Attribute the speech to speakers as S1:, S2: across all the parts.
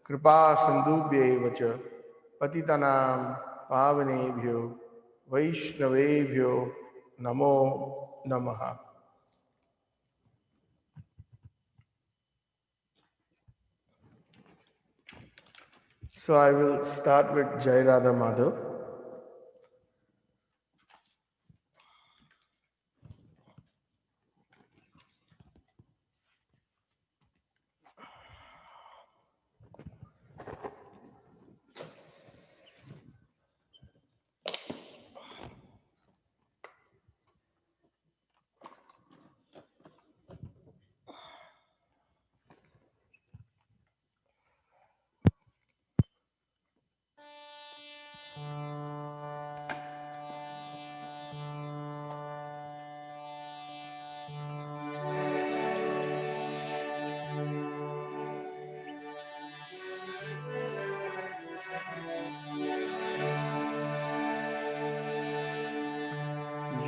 S1: कृपा सिंधुभ्यैव च पतितानां पावनेभ्यो वैष्णवेभ्यो नमो नमः. So I will start with Jai Radha Madhav.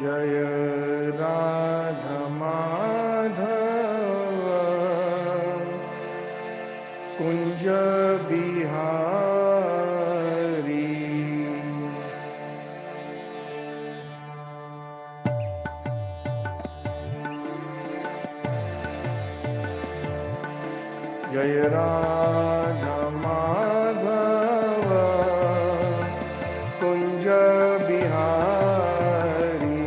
S1: Jai Radha Madhava Kunja Bihari Jai Radha Madhava Kunja Bihari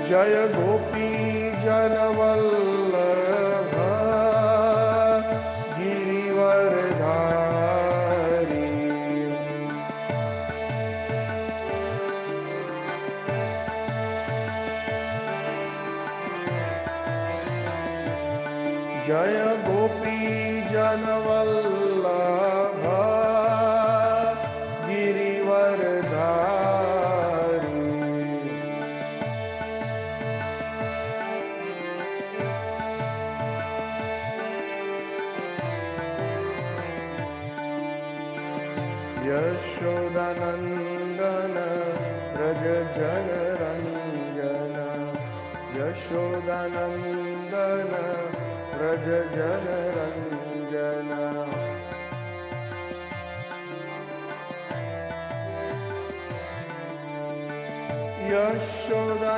S1: Jaya Gopi Janavallabha Girivardhari Jaya Gopi Janavallabha Girivardhari Yashodanandana Raja Janaranjana Yashodanandana Raja Janaranjana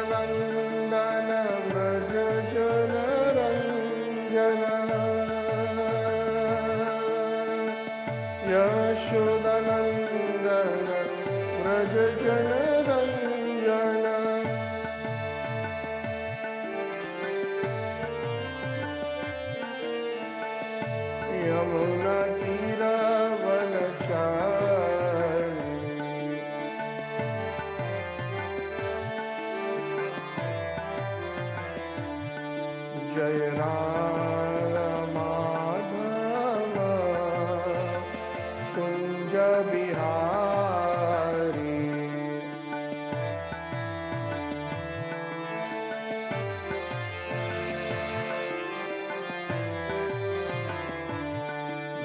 S1: Yashodanandana Raja Janaranjana Yashodanandana Raja Janaranjana Yamuna Tira Vanachari Jai Radha Madhava Kunja Bihari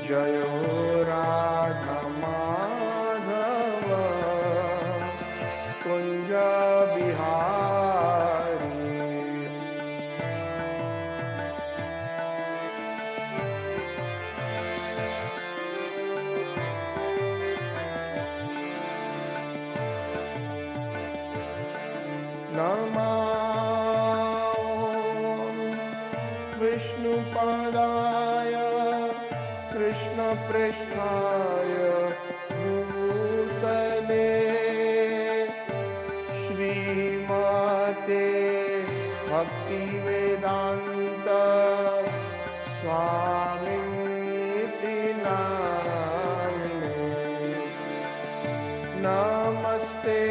S1: Jai Radha Madhava Kunja Bihari Namah Vishnu Padaya Krishna Preshthaya Bhutale Shrimate Bhakti Vedanta Swamiti Namine Namaste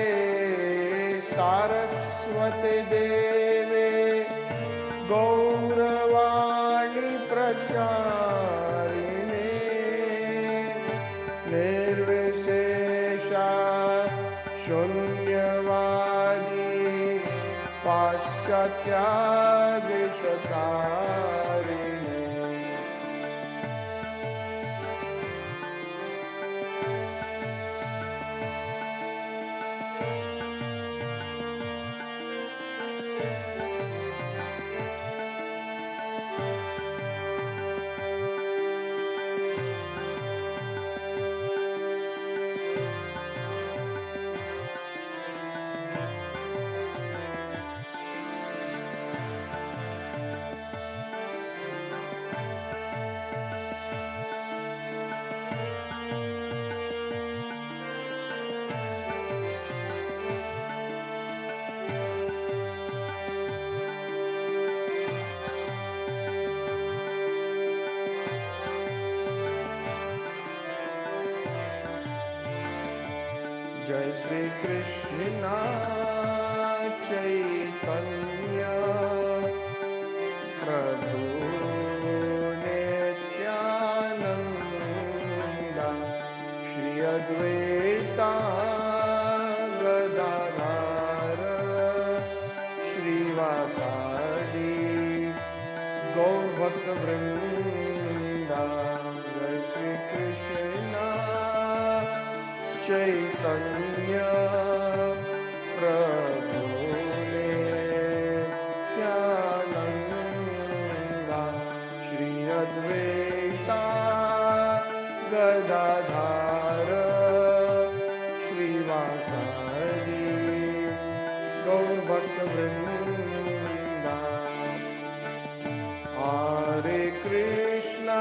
S1: Saraswati Deve Gauravani Pracharine Nirvishesha Shunyavadi Paschatya Vishakarine Shri Krishna Chaitanya Prabhu Nityananda Shri Advaita Gadadhara Shrivasadi Gaur Bhakta Vrinda Shri Krishna Chaitanya Prabhu Nityananda Shri Advaita Gadadhara Shrivasadi Gaur Bhakta Vrinda Hare Krishna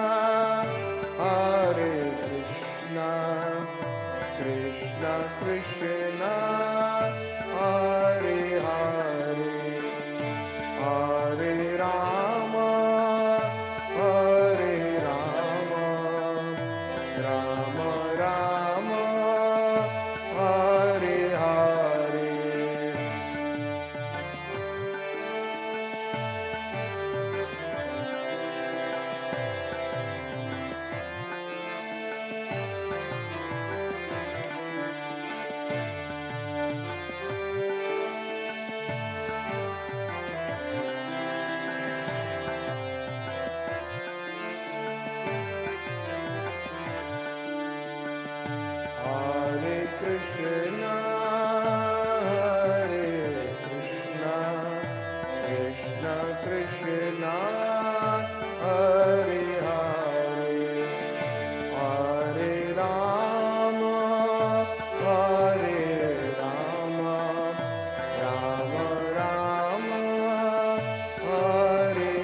S1: Krishna Krishna Hare Hare Hare Rama Rama Rama Hare Hare Hare Krishna Krishna Krishna Hare Hare Hare Rama Rama Rama Hare Hare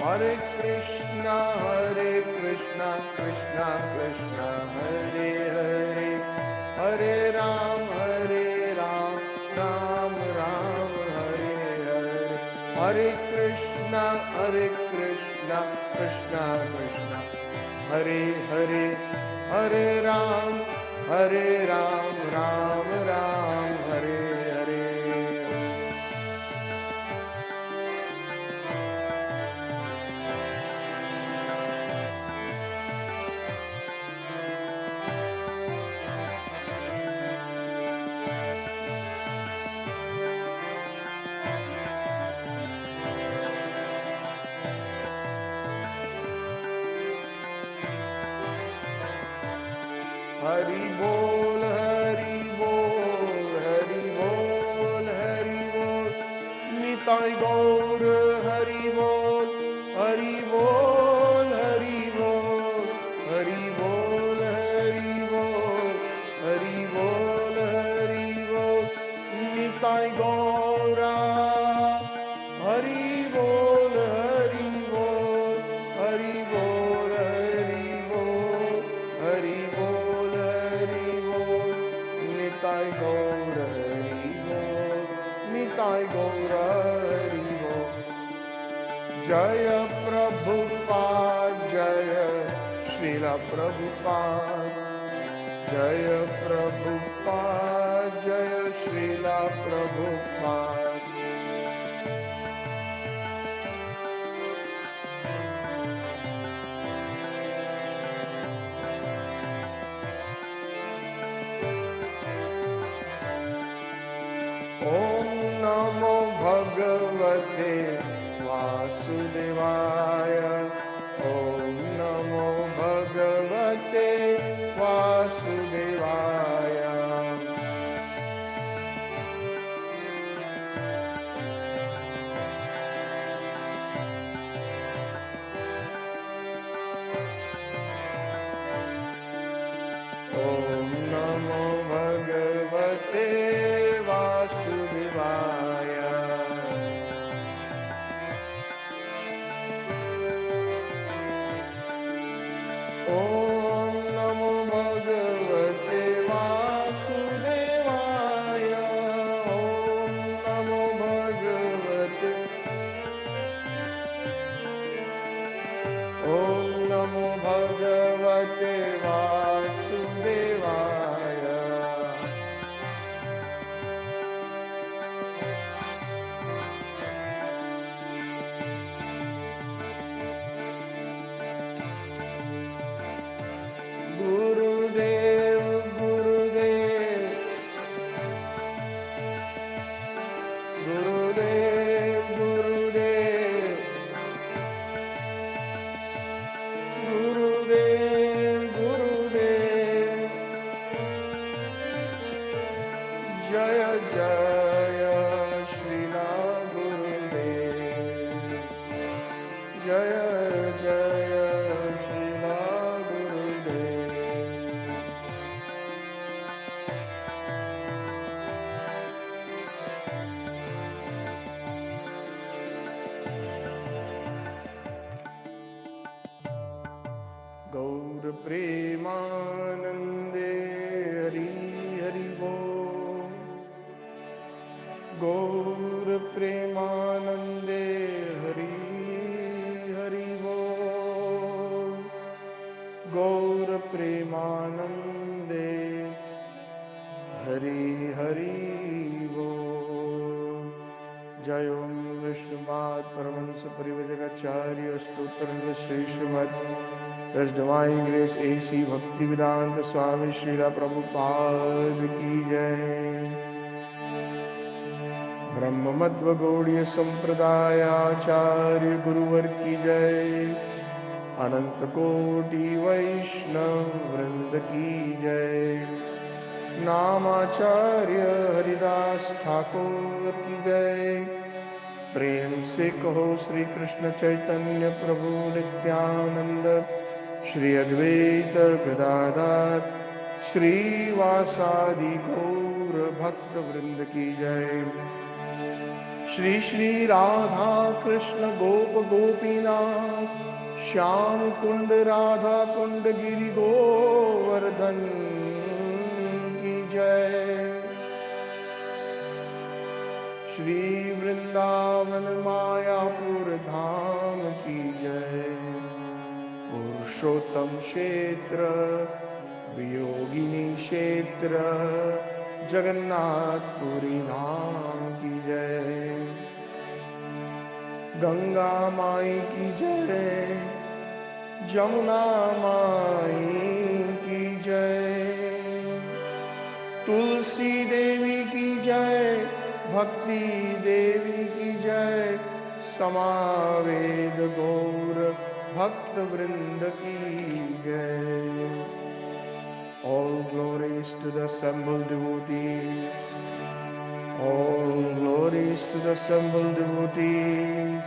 S1: Hare Krishna, Krishna Krishna, Hare Hare, Hare Ram, Ram Ram, Hare Hare. Hare Krishna, Krishna Krishna, Hare Hare, Hare Ram, Ram Ram, Hare Hare. Hari Bol, Hari Bol, Hari Bol, Hari Bol, Nitai Gaur, Hari Bol, Hari Bol, Hari Bol, Hari Bol, Hari Bol, Hari Bol, Hari Bol, Nitai Gaura, Hari Bol, Hari Bol, Hari Bol, Hari Bol, Hari Bol. Nitai Gaur Hari Bol, Nitai Gaur Hari Bol. Jaya Prabhupada, Jaya Srila Prabhupada, Jaya Prabhupada, Jaya Srila Prabhupada. Om Namo Bhagavate Vasudevaya. Om Namo Bhagavate Vasudevaya. Om Namo Bhagavate Vasudevaya. नमो भगवते वासुदेवाय। गुरुदेव गुरुदेव गुरुदेव गुरुदेव गुरुदेव गुरुदेव जय जय श्रीला गुरुदेव जय जय श्रीला गुरुदेव। गौर प्रेमानंदे हरि हरि बोल। गौर प्रेमानंदे हरि हरि बोल। गौर प्रेमानंदे हरि हरि बोल। जय ओम विष्णुपाद परमहंस परिव्राजकाचार्य स्तोत्र Shri Shrimad His Divine Grace A.C. Bhaktivedanta Swami Srila Prabhupada की जय। ब्रह्म मध्व गौड़ीय संप्रदाय आचार्य गुरुवर की जय। अनंत कोटि वैष्णव वृंद की जय। नामाचार्य हरिदास ठाकुर की जय। प्रेम से कहो श्री कृष्ण चैतन्य प्रभु नित्यानंद श्री अद्वैत गदाधर श्रीवासादि गौर भक्त वृंद की जय। श्री श्री राधा कृष्ण गोप गोपीनाथ श्याम कुंड राधा कुंड गिरि गोवर्धन की जय। श्री वृंदावन मायापुर धाम की जय। पुरुषोत्तम क्षेत्र वियोगिनी क्षेत्र जगन्नाथपुरी धाम की जय। गंगा माई की जय। जमुना माई की जय। तुलसी देवी की जय। भक्ति देवी की जय। समावेद गौर भक्त वृंद की जय। All glories to the assembled devotees. All glories to the assembled devotees.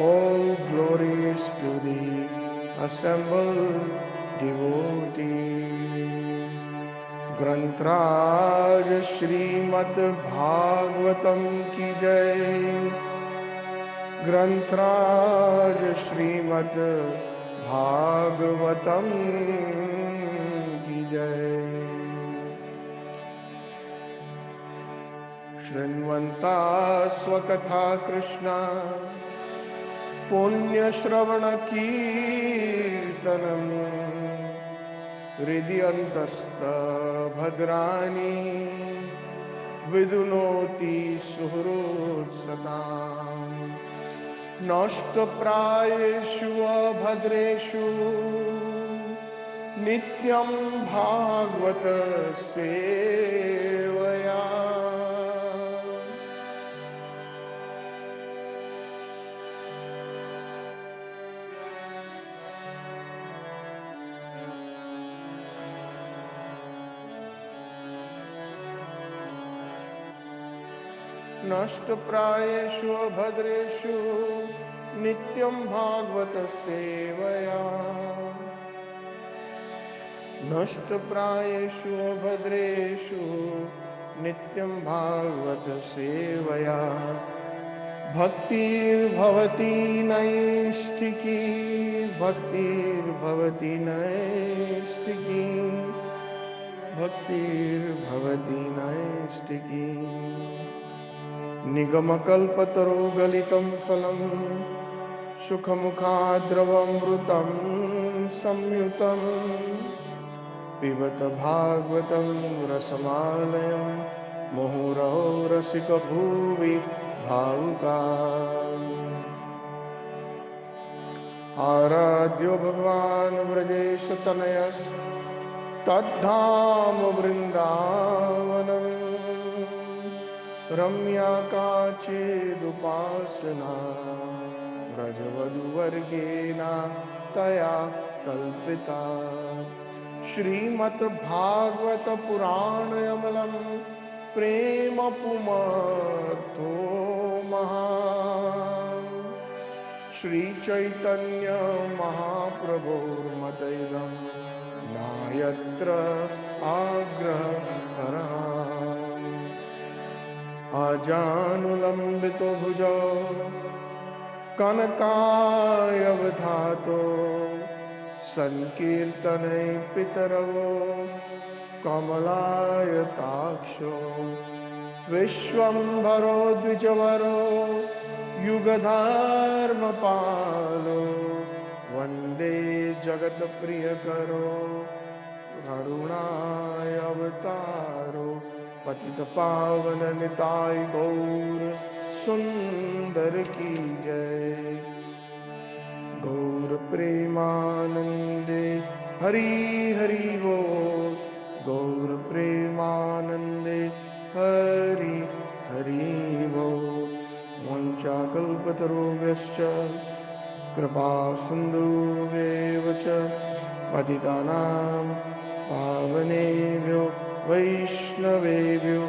S1: All glories to the assembled devotees. ग्रंथराज Shrimad Bhagavatam की जय। ग्रंथराज श्रीमद् भागवतम की जय। शृण्वन्ता स्वकथा कृष्ण पुण्य श्रवण कीर्तनम् हृदि अन्तस्त भद्राणि विदुनोति सुहृत्सताम्। नष्टप्रायेषु अभद्रेषु नित्यं भागवत सेवया। नष्टप्रायेषु भद्रेषु नित्यं भागवत सेवया। नष्टप्रायेषु भद्रेषु नित्यं भागवत सेवया। भक्तिर्भवति नैष्ठिकी भक्तिर्भवति नैष्ठिकी भक्तिर्भवति नैष्ठिकी। निगमकल्पतरुगलितं फलं सुखमुखाद्रवमृतं संयुतं पिबत भागवतं रसमालयं मुहुरहो रसिकभुवि भावुका आराध्यो भगवान् व्रजेशतनयस्तद्धाम वृन्दावनम् रम्या काचिदुपासना व्रजवधूवर्गेण तया कल्पिता श्रीमद्भागवत पुराणमलं प्रेम पुमर्थो महान् श्री चैतन्य महाप्रभुर्मतैलं नायत्र आग्रहकरः आजानुलम्बितो भुजौ कनकायवधातो संकीर्तने पितरो कमलायताक्षो विश्वम्भरो द्विजवरो युगधर्मपालो वन्दे जगत्प्रियकरो करुणाय अवतारो पतितपावन निताय गौर सुंदर की जय। गौर प्रेमानंदे हरि हरि बोल। गौर प्रेमानंदे हरि हरि बोल। वंचाकल्पतरुभ्यश्च कृपा सिन्धुभ्येव च पतितानां पावनेभ्यो वैष्णवेभ्यो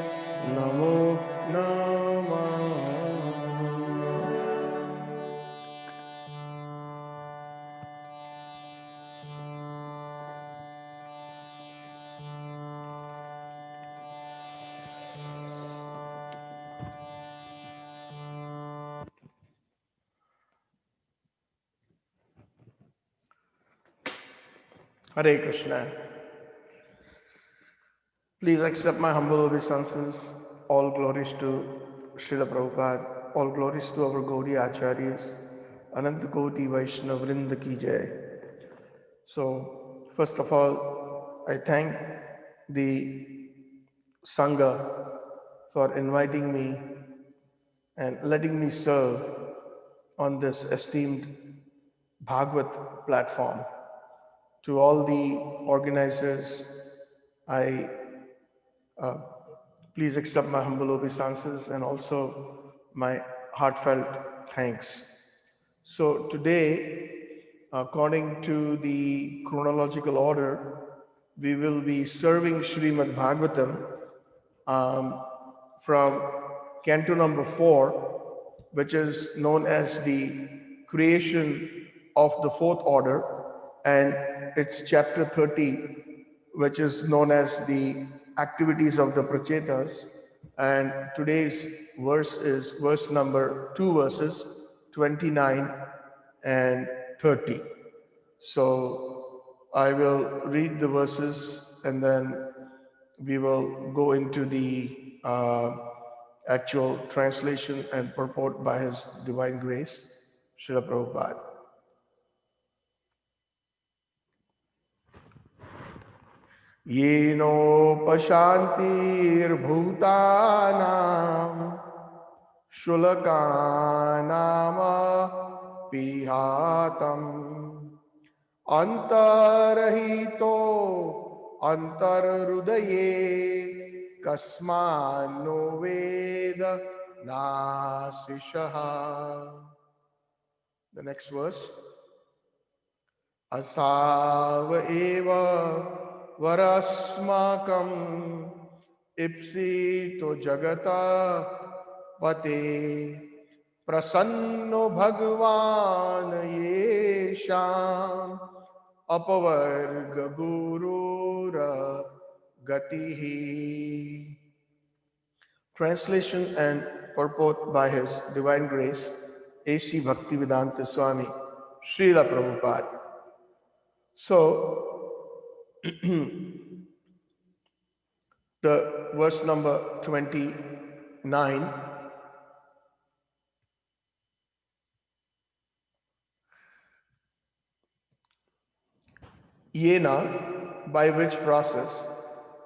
S1: नमो नमः। Hare Krishna. Please accept my humble obeisances. All glories to Srila Prabhupada. All glories to our Gaudiya Acharyas. Anant Koti Vaishnava Vrinda ki jai. So, first of all, I thank the Sangha for inviting me and letting me serve on this esteemed Bhagavad platform. To all the organizers, I please accept my humble obeisances and also my heartfelt thanks. So today, according to the chronological order, we will be serving Srimad Bhagavatam from canto number 4, which is known as the creation of the fourth order, and it's chapter 30, which is known as the activities of the Prachetas. And today's verse is verse number 2 verses 29 and 30. So I will read the verses and then we will go into the actual translation and purport by His Divine Grace, Srila Prabhupada. Yenopashantirbhutanam shulakanama pihatam antarahito antarrudaye kasmano veda nasishaha. The next verse. Asava eva varasmakam ipsito jagata pate prasanno bhagwan yesham apavarga gurura gatihi. Translation and purport by His Divine Grace, A.C. Bhaktivedanta Swami, Srila Prabhupada. So, the verse number 29. Yena, by which process,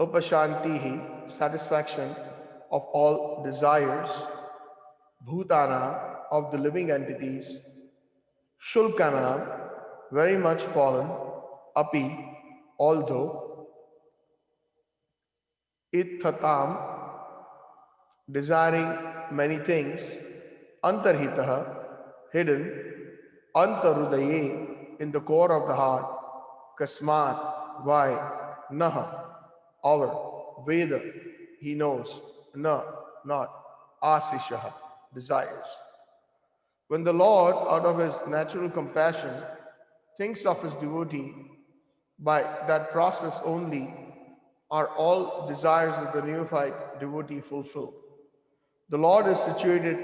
S1: upashantihi, satisfaction of all desires, bhutana, of the living entities, shulkana, very much fallen, api, although, itthatam, desiring many things, antarhitaha, hidden, antarudaye, in the core of the heart, kasmat, why, naha, our, veda, he knows, na, not, asishaha, desires. When the Lord, out of his natural compassion, thinks of his devotee, by that process only are all desires of the neophyte devotee fulfilled. The Lord is situated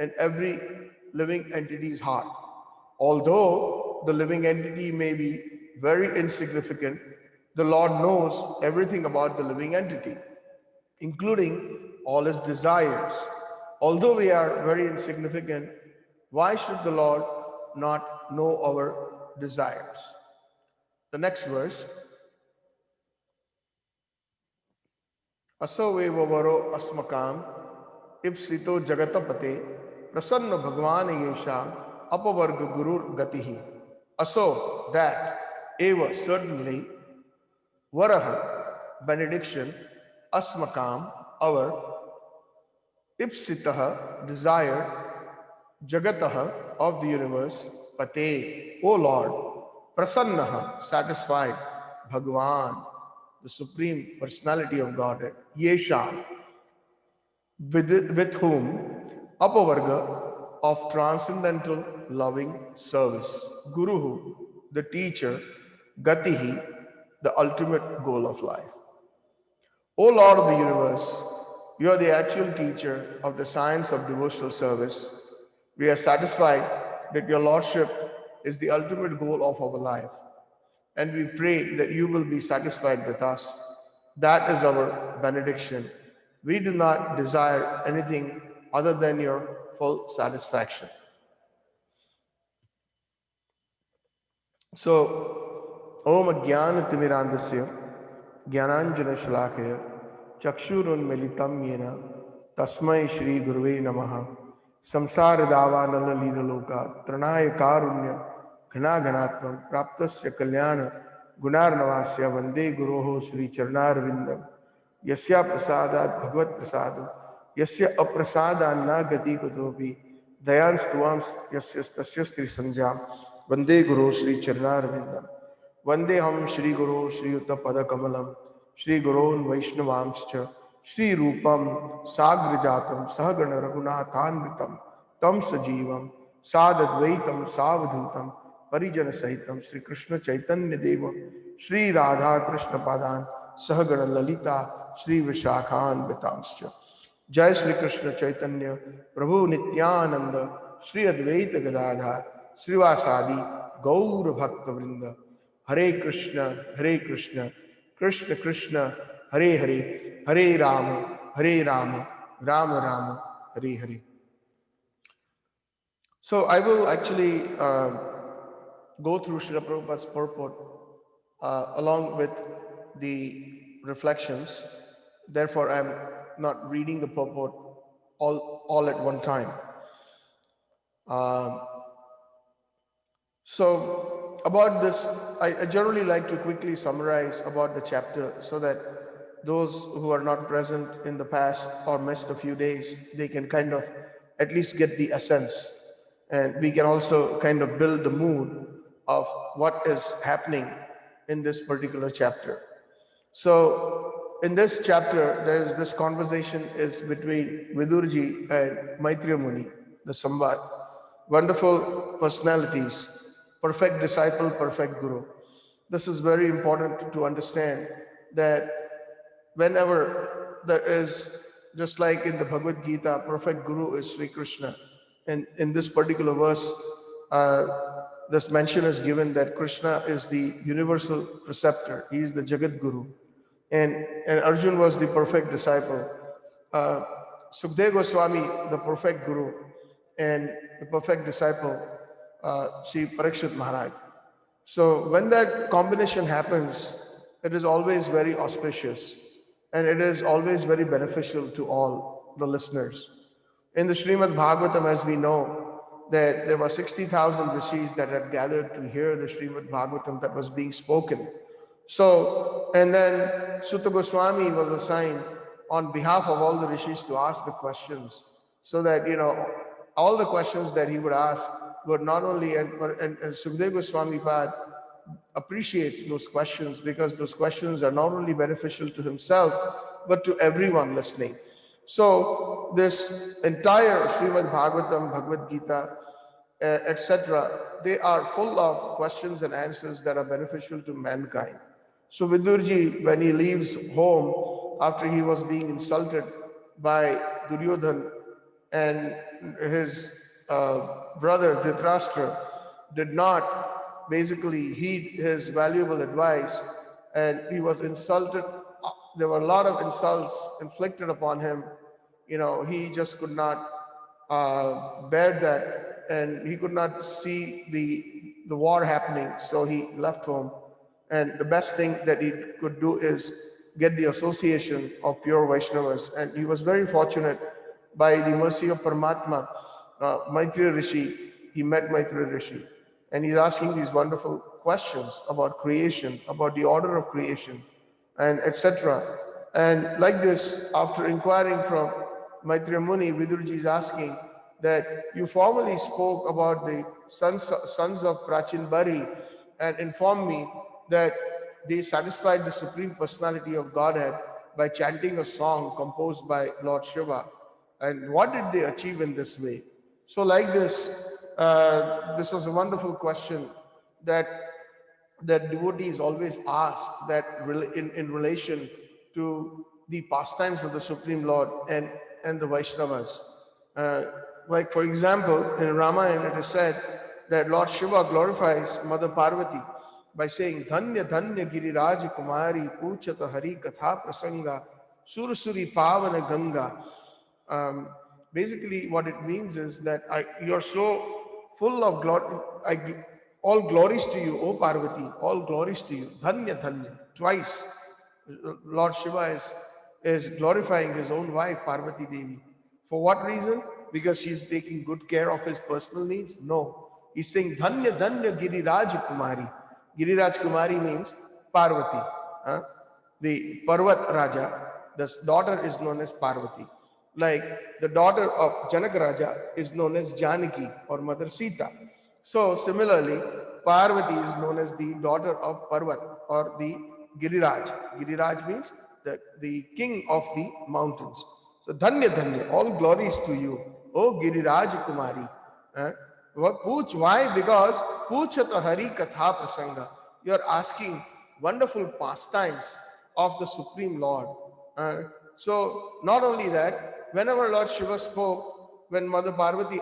S1: in every living entity's heart. Although the living entity may be very insignificant, the Lord knows everything about the living entity, including all his desires. Although we are very insignificant, why should the Lord not know our desires? The next verse, असो एव वरो अस्मकाम इप्सितो जगतपते प्रसन्न भगवान येषा अपवर्ग गुरुर गति ही. Aso, that, eva, certainly, varaha, benediction, asmakam, our, ipsitaha, desired, jagataha, of the universe, pate, O Lord, prasannaha, satisfied, Bhagavan, the Supreme Personality of Godhead, Yesha, with whom, apavarga, of transcendental loving service, Guruhu, the teacher, Gatihi, the ultimate goal of life. O Lord of the universe, you are the actual teacher of the science of devotional service. We are satisfied that your Lordship is the ultimate goal of our life, and we pray that you will be satisfied with us. That is our benediction. We do not desire anything other than your full satisfaction. So, Om Jnana Timirandasya Jnananjana Shalakaya Chakshurunmilitam Yena Tasmai Shri Guruve Namaha Samsara Davanala Lina Loka Tranaya Karunya Ghana Ghanatvam Praptasya Kalyana Gunar Navasya Vande Guroho Shri Charnar Vindam Yasya Prasadat Bhagavad Prasadam Yasya Aprasadan Na Gati Kutopi Dayan Stuams Yasya Tasya Sanjam Vande Guru Shri Charnar Vindam Vande Ham Shri Guru Shri Yuta Pada Kamalam Shri Gurun Vaishnavamscha Shri Rupam Sagrajatam Sahagana Raghunathanvitam Tam Sajivam Sadadvaitam Savadhutam Parijana Sahitam Shri Krishna Chaitanya Deva Shri Radha Krishna Padan Sahagana Lalita Shri Vishakhan Vitamscha Jai Shri Krishna Chaitanya Prabhu Nityananda Shri Advaita Gadadhar Srivasadi Gaur Bhakta Vrinda Hare Krishna, Krishna Krishna, Hare Hare, Hare Rama, Rama Rama, Hare Hare. So I will actually go through Srila Prabhupada's purport along with the reflections. Therefore, I am not reading the purport all at one time. So about this, I generally like to quickly summarize about the chapter so that those who are not present in the past or missed a few days, they can kind of at least get the essence. And we can also kind of build the mood of what is happening in this particular chapter. So in this chapter, there is this conversation is between Vidurji and Maitreya Muni, the Samvad. Wonderful personalities, perfect disciple, perfect guru. This is very important to understand that whenever there is, just like in the Bhagavad Gita, perfect guru is Sri Krishna. And in this particular verse, this mention is given that Krishna is the universal preceptor. He is the Jagat Guru. And Arjun was the perfect disciple. Sukdev Goswami, the perfect guru, and the perfect disciple, Sri Parikshit Maharaj. So when that combination happens, it is always very auspicious and it is always very beneficial to all the listeners. In the Srimad Bhagavatam, as we know, that there were 60,000 rishis that had gathered to hear the Srimad Bhagavatam that was being spoken. So, and then Sutta Goswami was assigned on behalf of all the rishis to ask the questions, so that, all the questions that he would ask would not only, and Sukadeva Goswami Pad appreciates those questions because those questions are not only beneficial to himself, but to everyone listening. So this entire Srimad Bhagavatam, Bhagavad Gita, etc., they are full of questions and answers that are beneficial to mankind. So Vidurji, when he leaves home after he was being insulted by Duryodhan and his brother Dhritarashtra did not basically heed his valuable advice, and he was insulted. There were a lot of insults inflicted upon him. He just could not bear that, and he could not see the war happening, so he left home. And the best thing that he could do is get the association of pure Vaishnavas. And he was very fortunate. By the mercy of Paramatma, Maitreya Rishi, he met Maitreya Rishi. And he's asking these wonderful questions about creation, about the order of creation, and etc. And like this, after inquiring from Maitreya Muni, Vidurji is asking that you formally spoke about the sons of Prachin Bari and informed me that they satisfied the Supreme Personality of Godhead by chanting a song composed by Lord Shiva. And what did they achieve in this way? So like this, this was a wonderful question that devotees always ask, that in relation to the pastimes of the Supreme Lord and the Vaishnavas. Like for example, in Ramayana it is said that Lord Shiva glorifies Mother Parvati by saying, Dhanya Dhanya Giriraj Kumari Puchata Hari Katha Prasanga Surasuri Pavana Ganga. Basically what it means is that you're so full of glory. All glories to you, O Parvati, all glories to you. Dhanya Dhanya. Twice Lord Shiva is glorifying his own wife, Parvati Devi. For what reason? Because she's taking good care of his personal needs? No. He's saying Dhanya Dhanya Giriraj Kumari. Giriraj Kumari means Parvati. The Parvat Raja, the daughter is known as Parvati. Like the daughter of Janaka Raja is known as Janaki or Mother Sita. So similarly, Parvati is known as the daughter of Parvat or the Giriraj. Giriraj means the king of the mountains. So Dhanya Dhanya, all glories to you, O Giriraj Kumari. Why? Because Puchata Hari Katha Prasanga. You are asking wonderful pastimes of the Supreme Lord. So not only that, whenever Lord Shiva spoke, when Mother Parvati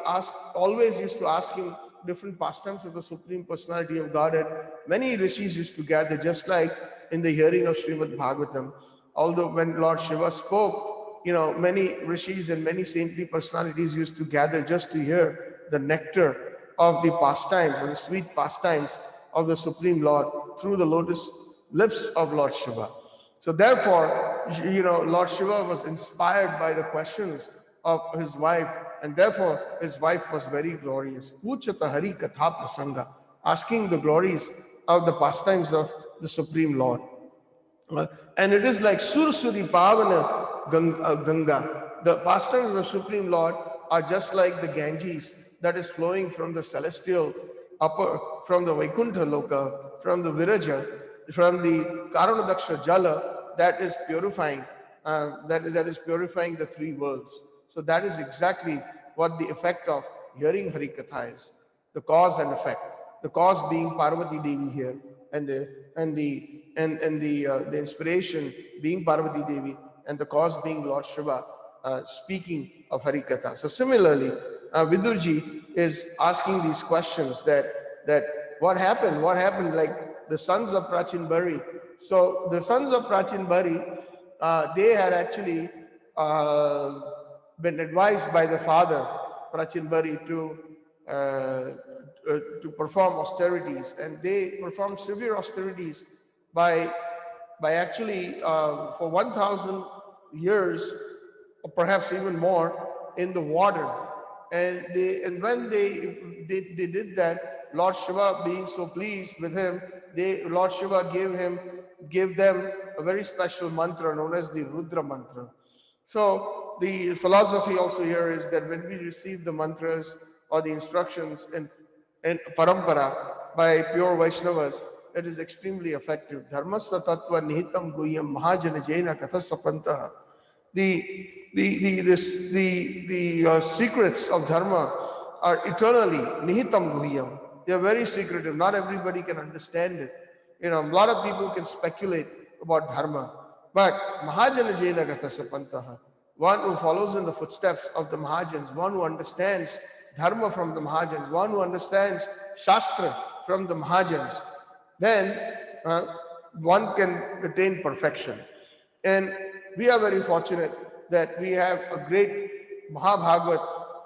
S1: always used to ask him different pastimes of the Supreme Personality of Godhead, many rishis used to gather, just like in the hearing of Srimad Bhagavatam. Although when Lord Shiva spoke, many rishis and many saintly personalities used to gather just to hear the nectar of the pastimes, or the sweet pastimes of the Supreme Lord through the lotus lips of Lord Shiva. So therefore, Lord Shiva was inspired by the questions of his wife, and therefore his wife was very glorious. Puchata Hari Katha Prasanga, asking the glories of the pastimes of the Supreme Lord. And it is like Sursuri Pavana Ganga. The pastimes of the Supreme Lord are just like the Ganges that is flowing from the celestial from the Vaikuntha Loka, from the Viraja, from the Karanadaksha Jala, that is purifying, that is purifying the three worlds. So that is exactly what the effect of hearing Harikatha is, the cause and effect. The cause being Parvati Devi here, and the inspiration being Parvati Devi, and the cause being Lord Shiva speaking of Harikatha. So similarly, Vidurji is asking these questions that what happened, like the sons of Prachin Bari. So the sons of Prachin Bari, they had actually been advised by the father, Prachin Bari, to perform austerities, and they performed severe austerities by actually for 1,000 years, or perhaps even more, in the water. And when they did that, Lord Shiva, being so pleased with him, Lord Shiva gave them a very special mantra known as the Rudra mantra. So the philosophy also here is that when we receive the mantras or the instructions in parampara by pure Vaishnavas, it is extremely effective. Dharmasya tattva nihitam guhyam mahajana jaina kathasapantah. The secrets of dharma are eternally nihitam guhyam. They are very secretive. Not everybody can understand it. A lot of people can speculate about dharma. But Mahajana Jaina Gathasapantaha, one who follows in the footsteps of the Mahajans, one who understands dharma from the Mahajans, one who understands Shastra from the Mahajans, then one can attain perfection. And we are very fortunate that we have a great Mahabhagavat.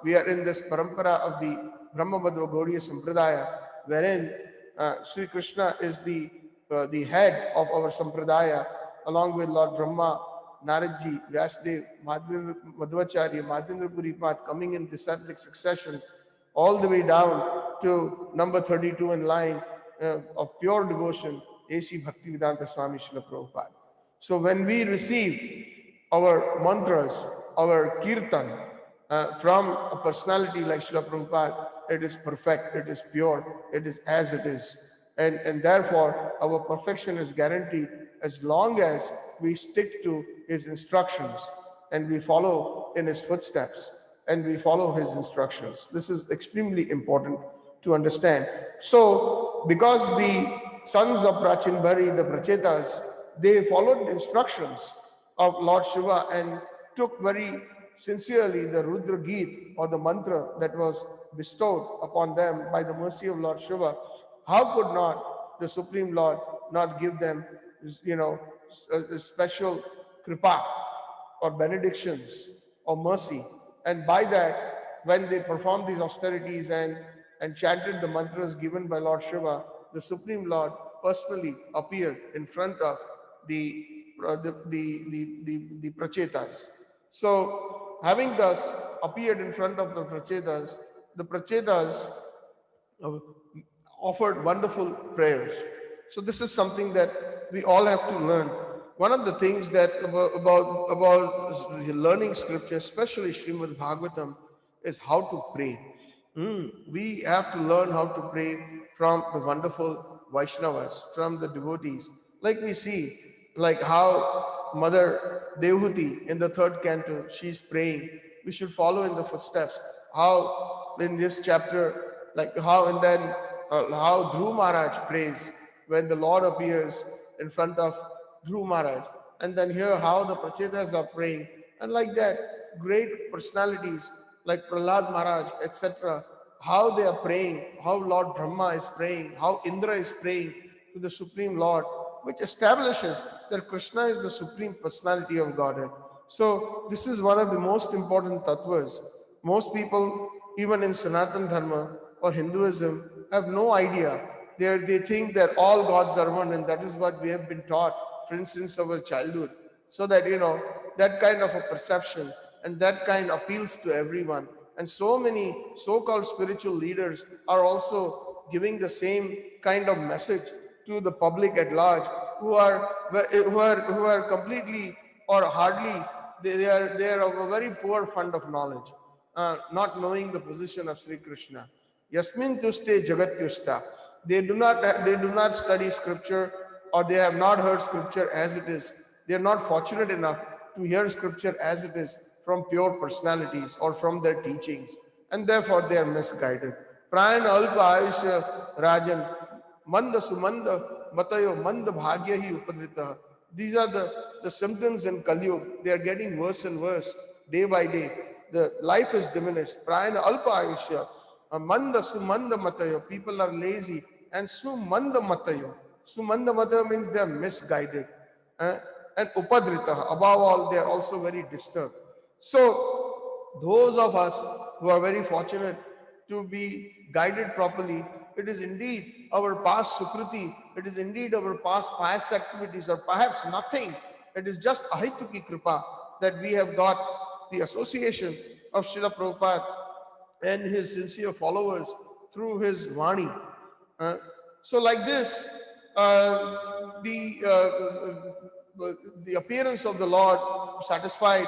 S1: We are in this parampara of the Brahmabadva Gaudiya Sampradaya, wherein Sri Krishna is the head of our Sampradaya, along with Lord Brahma, Naradji, Vyasdev, Madhvacharya, Madhendra Puripat, coming in disciplic succession, all the way down to number 32 in line of pure devotion, A.C. Bhaktivedanta Swami Srila Prabhupada. So when we receive our mantras, our kirtan from a personality like Srila Prabhupada, it is perfect, it is pure, it is as it is. And therefore, our perfection is guaranteed as long as we stick to his instructions and we follow in his footsteps and we follow his instructions. This is extremely important to understand. So, because the sons of Prachin Bhari, the Prachetas, they followed the instructions of Lord Shiva and took very sincerely the Rudra Geet, or the mantra that was bestowed upon them by the mercy of Lord Shiva, how could not the Supreme Lord not give them, a special kripa or benedictions or mercy? And by that, when they performed these austerities and chanted the mantras given by Lord Shiva, the Supreme Lord personally appeared in front of the Prachetas. So, having thus appeared in front of the Prachetas offered wonderful prayers. So this is something that we all have to learn. One of the things that about learning scripture, especially Srimad Bhagavatam, is how to pray. We have to learn how to pray from the wonderful Vaishnavas, from the devotees. Like we see, like how Mother Devahuti in the 3rd canto, she's praying. We should follow in the footsteps. How in this chapter, like how, and then how Dhruv Maharaj prays when the Lord appears in front of Dhruv Maharaj. And then here how the Prachetas are praying. And like that, great personalities like Prahlad Maharaj, etc., how they are praying, how Lord Brahma is praying, how Indra is praying to the Supreme Lord, which establishes that Krishna is the Supreme Personality of Godhead. So this is one of the most important tattvas. Most people, even in Sanatana Dharma or Hinduism, have no idea. They think that all gods are one, and that is what we have been taught, for instance, our childhood. So that, that kind of a perception and that kind appeals to everyone. And so many so-called spiritual leaders are also giving the same kind of message to the public at large, who are completely or hardly, they are of a very poor fund of knowledge, not knowing the position of Sri Krishna. Yasmin tuste jagatyusta. They do not study scripture, or they have not heard scripture as it is. They are not fortunate enough to hear scripture as it is from pure personalities or from their teachings, and therefore they are misguided. Prayana alpa ayusha rajan manda sumanda matayo manda bhagya hi upadrita. These are the symptoms in Kali Yuga. They are getting worse and worse day by day. The life is diminished. Prayana alpa ayusha manda sumanda matayo. People are lazy. And sumanda matayo. Sumanda matayo means they are misguided. And upadrita, above all, they are also very disturbed. So, those of us who are very fortunate to be guided properly. It is indeed our past Sukriti, it is indeed our past pious activities, or perhaps nothing. It is just Ahituki Kripa that we have got the association of Srila Prabhupada and his sincere followers through his Vani. Uh, so, like this, the appearance of the Lord satisfied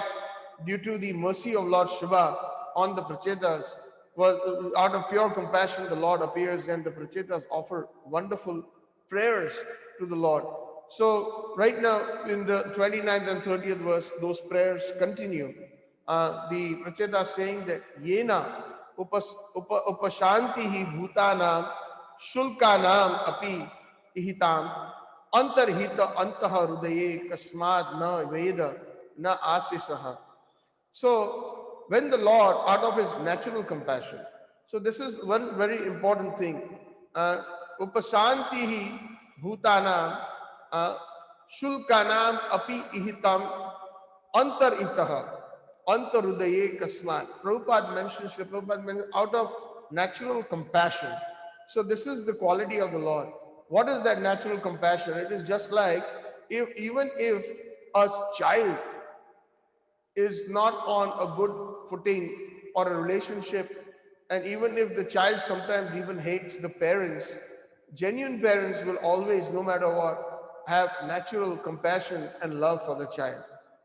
S1: due to the mercy of Lord Shiva on the Prachetas was out of pure compassion. The Lord appears and the Prachetas offer wonderful prayers to the Lord. So, right now in the 29th and 30th verse, those prayers continue. The Pracheta saying that Yena upashanti hi bhutanam shulkanam api ihitam antarhita antaha hrudaye kasmad na veda na asisaha. So when the Lord, out of his natural compassion, so this is one very important thing. Upashanti hi bhutanam shulkanam api ihitam antarhitaha Antarudaye Kasmat. Prabhupada mentions, out of natural compassion. So this is the quality of the Lord. What is that natural compassion? It is just like even if a child is not on a good footing or a relationship, and even if the child sometimes even hates the parents, genuine parents will always, no matter what, have natural compassion and love for the child.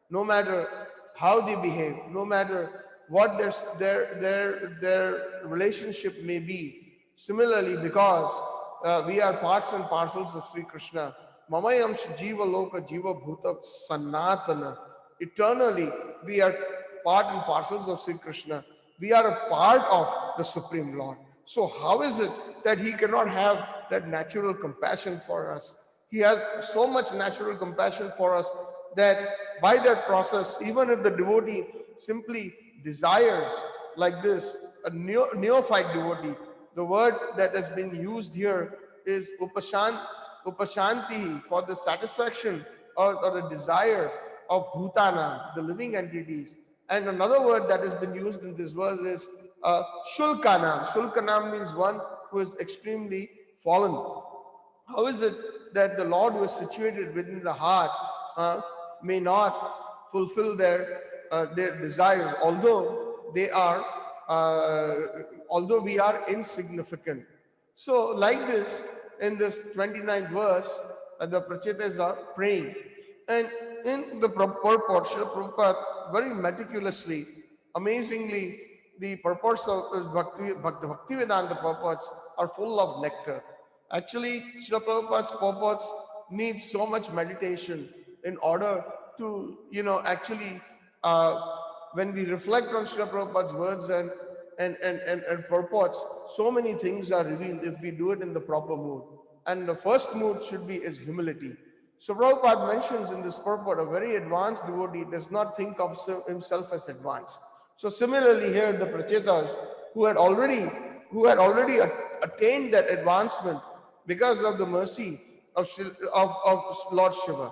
S1: No matter how they behave, no matter what their relationship may be. Similarly, because we are parts and parcels of Sri Krishna, Mamayam Jiva Loka Jiva Bhuta Sanatana. Eternally, we are part and parcels of Sri Krishna. We are a part of the Supreme Lord. So how is it that he cannot have that natural compassion for us? He has so much natural compassion for us that by that process, even if the devotee simply desires like this, a neophyte devotee, the word that has been used here is upashanti, for the satisfaction or the desire of bhutana, the living entities. And another word that has been used in this verse is shulkanam. Shulkanam means one who is extremely fallen. How is it that the Lord who is situated within the heart may not fulfill their desires, although they are, although we are insignificant? So, like this, in this 29th verse, the Prachetas are praying, and in the purport, Srila Prabhupada very meticulously, amazingly, the purports of Bhaktivedanta purports are full of nectar. Actually, Srila Prabhupada's purports need so much meditation in order to, actually, when we reflect on Srila Prabhupada's words and purports, so many things are revealed if we do it in the proper mood. And the first mood should be is humility. So Prabhupada mentions in this purport, a very advanced devotee does not think of himself as advanced. So similarly here, the Prachetas who had already attained that advancement because of the mercy of Lord Shiva.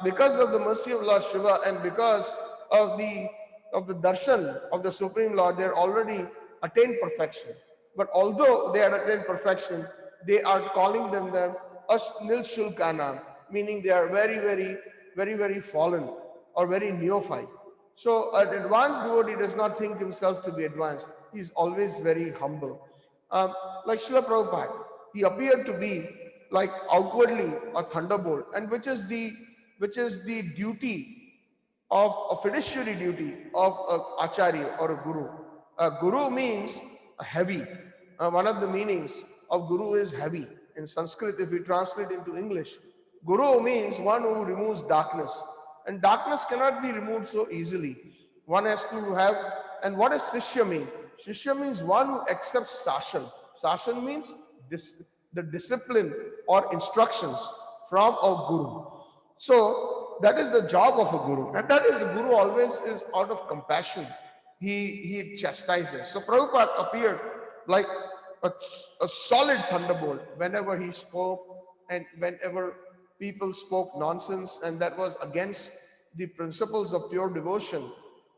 S1: Because of the mercy of Lord Shiva and because of the darshan of the Supreme Lord, they are already attained perfection. But although they had attained perfection, they are calling them nil shulkanam, meaning they are very, very, very, very fallen or very neophyte. So an advanced devotee does not think himself to be advanced. He is always very humble. Like Srila Prabhupada, he appeared to be like outwardly a thunderbolt, and which is the duty of a fiduciary duty of an acharya or a guru. Guru means heavy. One of the meanings of guru is heavy. In Sanskrit, if we translate into English, guru means one who removes darkness. And darkness cannot be removed so easily. One has to have, and what does Shishya mean? Shishya means one who accepts sashan. Sashan means the discipline or instructions from a guru. So that is the job of a guru. And that is the guru always is out of compassion. He chastises. So Prabhupada appeared like a solid thunderbolt whenever he spoke and whenever people spoke nonsense, and that was against the principles of pure devotion.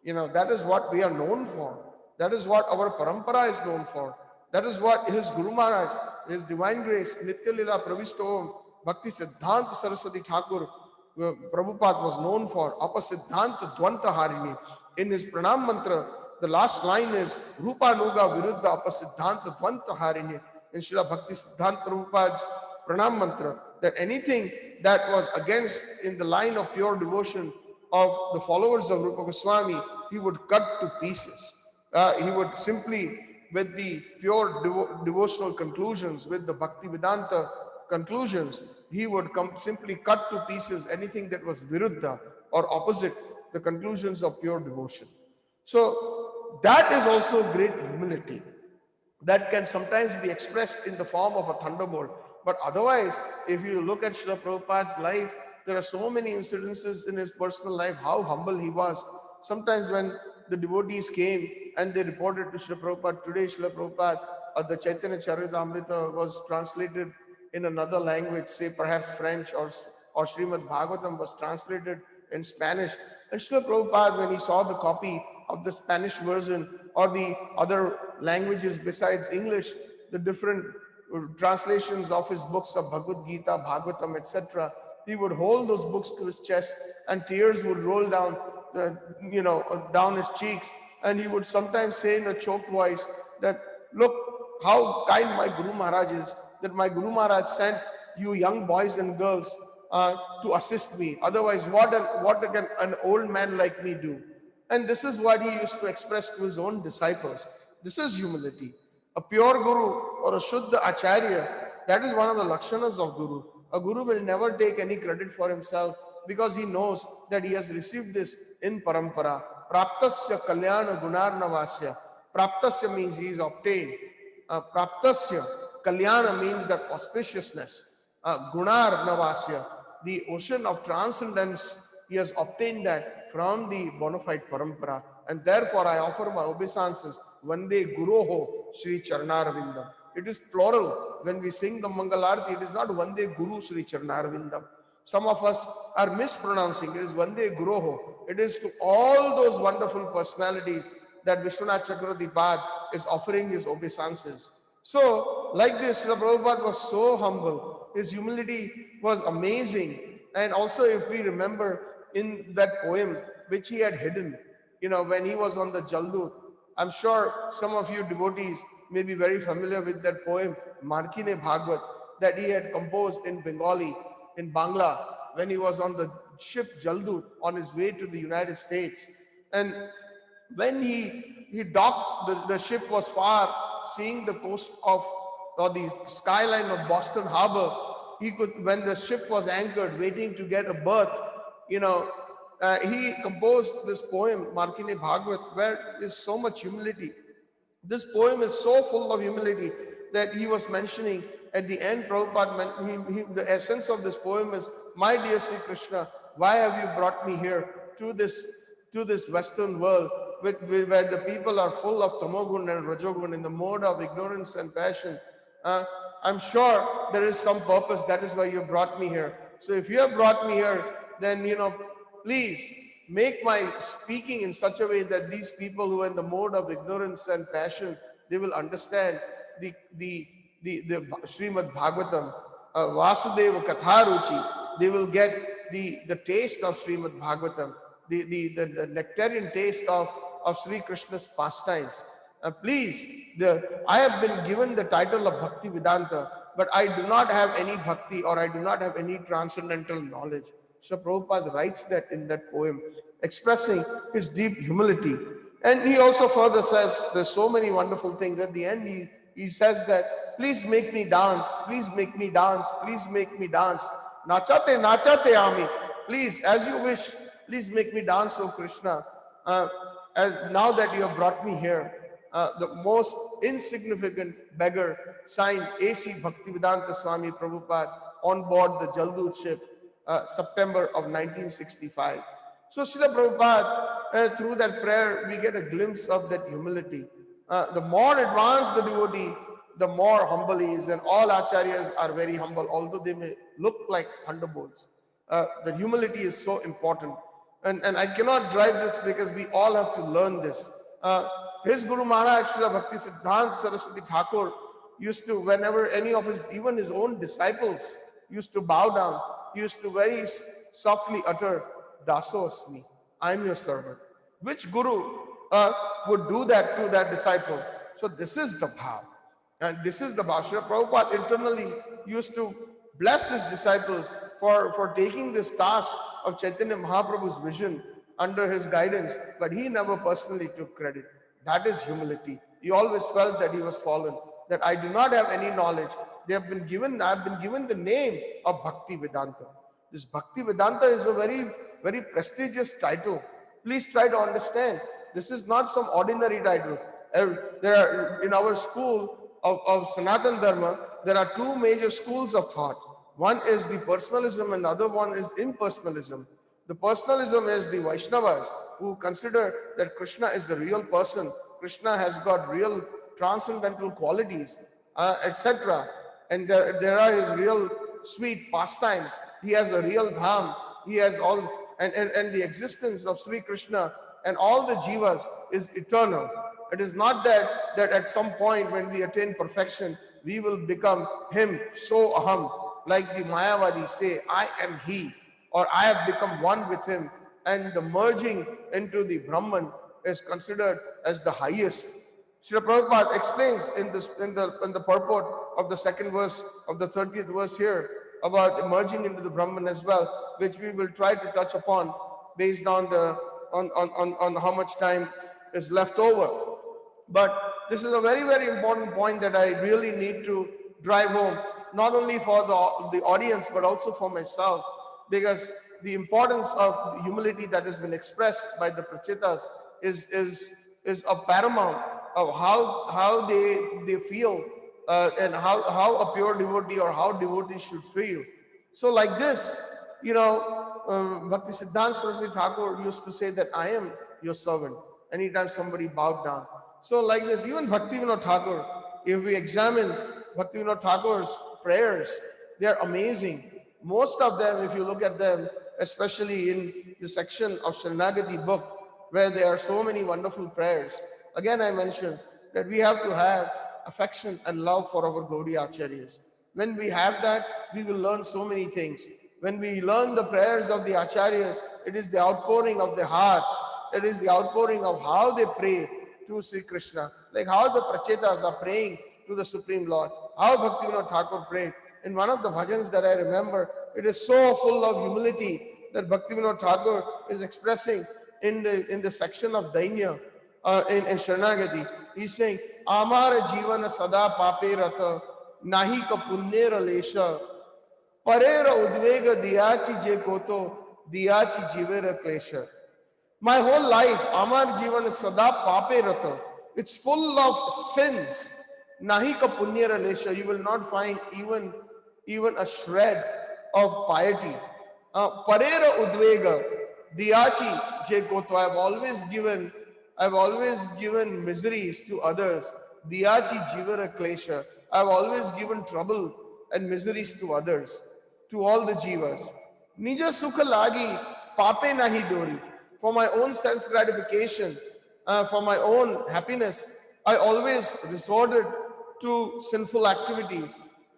S1: That is what we are known for. That is what our parampara is known for. That is what his Guru Maharaj, his divine grace, Nitya Lila Pravisto Bhakti Siddhanta Saraswati Thakur, Prabhupada was known for. Apasiddhanta Dvanta Harini. In his Pranam Mantra, the last line is Rupa Nuga Viruddha Apasiddhanta Dvanta Harini. In Srila Bhakti Siddhanta Prabhupada's Pranam Mantra, that anything that was against in the line of pure devotion of the followers of Rupa Goswami, he would cut to pieces. He would simply, with the pure devotional conclusions, with the Bhakti Vedanta conclusions, he would simply cut to pieces anything that was viruddha or opposite the conclusions of pure devotion. So that is also great humility that can sometimes be expressed in the form of a thunderbolt. But otherwise, if you look at Srila Prabhupada's life, there are so many incidences in his personal life, how humble he was. Sometimes when the devotees came and they reported to Srila Prabhupada, today Srila Prabhupada, the Chaitanya Charitamrita was translated in another language, say perhaps French, or Srimad Bhagavatam was translated in Spanish. And Srila Prabhupada, when he saw the copy of the Spanish version or the other languages besides English, the different translations of his books of Bhagavad Gita, Bhagavatam, etc., he would hold those books to his chest and tears would roll down, down his cheeks. And he would sometimes say in a choked voice that, look how kind my Guru Maharaj is, that my Guru Maharaj sent you young boys and girls to assist me. Otherwise, what can an old man like me do? And this is what he used to express to his own disciples. This is humility. A pure Guru or a Shuddha Acharya, that is one of the lakshanas of Guru. A Guru will never take any credit for himself because he knows that he has received this in parampara. Praptasya kalyana gunarnavasya. Praptasya means he is obtained. Praptasya kalyana means that auspiciousness. Gunarnavasya, the ocean of transcendence, he has obtained that from the bona fide parampara. And therefore I offer my obeisances Vande Guroho Sri Charnarvindam. It is plural. When we sing the Mangalarti, it is not Vande Guru Sri Charnarvindam. Some of us are mispronouncing. It is Vande Guroho. It is to all those wonderful personalities that Vishwanath Chakravarti Pad is offering his obeisances. So, like this, Srila Prabhupada was so humble. His humility was amazing. And also, if we remember in that poem, which he had hidden, when he was on the Jaldut, I'm sure some of you devotees may be very familiar with that poem, Markine Bhagwat, that he had composed in Bengali, in Bangla, when he was on the ship Jaldut on his way to the United States. And when he docked, the ship was far, seeing the coast of, or the skyline of Boston Harbor. When the ship was anchored, waiting to get a berth, he composed this poem, Markine Bhagwat, where there's so much humility. This poem is so full of humility that he was mentioning at the end. Prabhupada, the essence of this poem is, my dear Sri Krishna, why have you brought me here to this Western world where the people are full of tamogun and rajogun in the mode of ignorance and passion? I'm sure there is some purpose. That is why you brought me here. So if you have brought me here, then, please make my speaking in such a way that these people who are in the mode of ignorance and passion, they will understand the Srimad Bhagavatam, Vasudeva Katharuchi. They will get the taste of Srimad Bhagavatam, the nectarian taste of Sri Krishna's pastimes. Please, I have been given the title of Bhakti Vedanta, but I do not have any bhakti, or I do not have any transcendental knowledge. So Prabhupada writes that in that poem, expressing his deep humility. And he also further says, there's so many wonderful things. At the end, he says that, please make me dance, please make me dance, please make me dance. Nachate, nachate ami. Please, as you wish, please make me dance, O Krishna. Now that you have brought me here, the most insignificant beggar signed A.C. Bhaktivedanta Swami Prabhupada on board the Jaldut ship, September of 1965. So Srila Prabhupada, through that prayer, we get a glimpse of that humility. The more advanced the devotee, the more humble he is, and all acharyas are very humble, although they may look like thunderbolts. The humility is so important. And I cannot drive this because we all have to learn this. his Guru Maharaj, Srila Bhakti Siddhanta Saraswati Thakur, used to, whenever any of his, even his own disciples, used to bow down, he used to very softly utter, Daso Asmi, I am your servant. Which Guru would do that to that disciple? So this is the bhav. And this is the bhav. Srila Prabhupada internally used to bless his disciples for taking this task of Chaitanya Mahaprabhu's vision under his guidance, but he never personally took credit. That is humility. He always felt that he was fallen, that I do not have any knowledge. I have been given the name of Bhakti Vedanta. This Bhakti Vedanta is a very, very prestigious title. Please try to understand. This is not some ordinary title. There are, in our school of Sanatana Dharma, there are two major schools of thought. One is the personalism and the other one is impersonalism. The personalism is the Vaishnavas, who consider that Krishna is the real person. Krishna has got real transcendental qualities, etc. And there are his real sweet pastimes. He has a real dham. He has all, and the existence of Sri Krishna and all the jivas is eternal. It is not that at some point when we attain perfection, we will become him, so aham, like the Mayavadi say, I am he, or I have become one with him, and the merging into the Brahman is considered as the highest. Srila Prabhupada explains in the purport of the second verse of the 30th verse here about merging into the Brahman as well, which we will try to touch upon based on on how much time is left over. But this is a very, very important point that I really need to drive home, not only for the audience, but also for myself, because the importance of the humility that has been expressed by the Prachetas is a paramount of how they feel and how a pure devotee or how devotees should feel. So like this, Bhakti Siddhanta Saraswati Thakur used to say that I am your servant anytime somebody bowed down. So like this, even Bhakti Vinod Thakur, if we examine Bhakti Vinod Thakur's prayers, they are amazing. Most of them, if you look at them, especially in the section of Sharanagati book, where there are so many wonderful prayers. Again, I mentioned that we have to have affection and love for our Gaudiya Acharyas. When we have that, we will learn so many things. When we learn the prayers of the Acharyas, it is the outpouring of their hearts. It is the outpouring of how they pray to Sri Krishna, like how the Prachetas are praying to the Supreme Lord, how Bhakti Vinod Thakur prayed. In one of the bhajans that I remember, it is so full of humility that Bhakti Vinod Thakur is expressing in the section of Dainya in Sharanagati. He's saying, Amara Jivana Sada Pape Rata Nahi Ka Punyera Lesha Parera Udvega Diyachi Je Koto Diyachi Jivera Klesha. My whole life, Amar Jivan is Sada Pape Rata. It's full of sins. Nahi ka punyara lesha. You will not find even a shred of piety. Parera udvega diyachi je koto. I've always given miseries to others. Diyachi jivara klesha. I've always given trouble and miseries to others, to all the jivas. Nija sukha lagi pape nahi dori. For my own sense gratification, for my own happiness, I always resorted to sinful activities.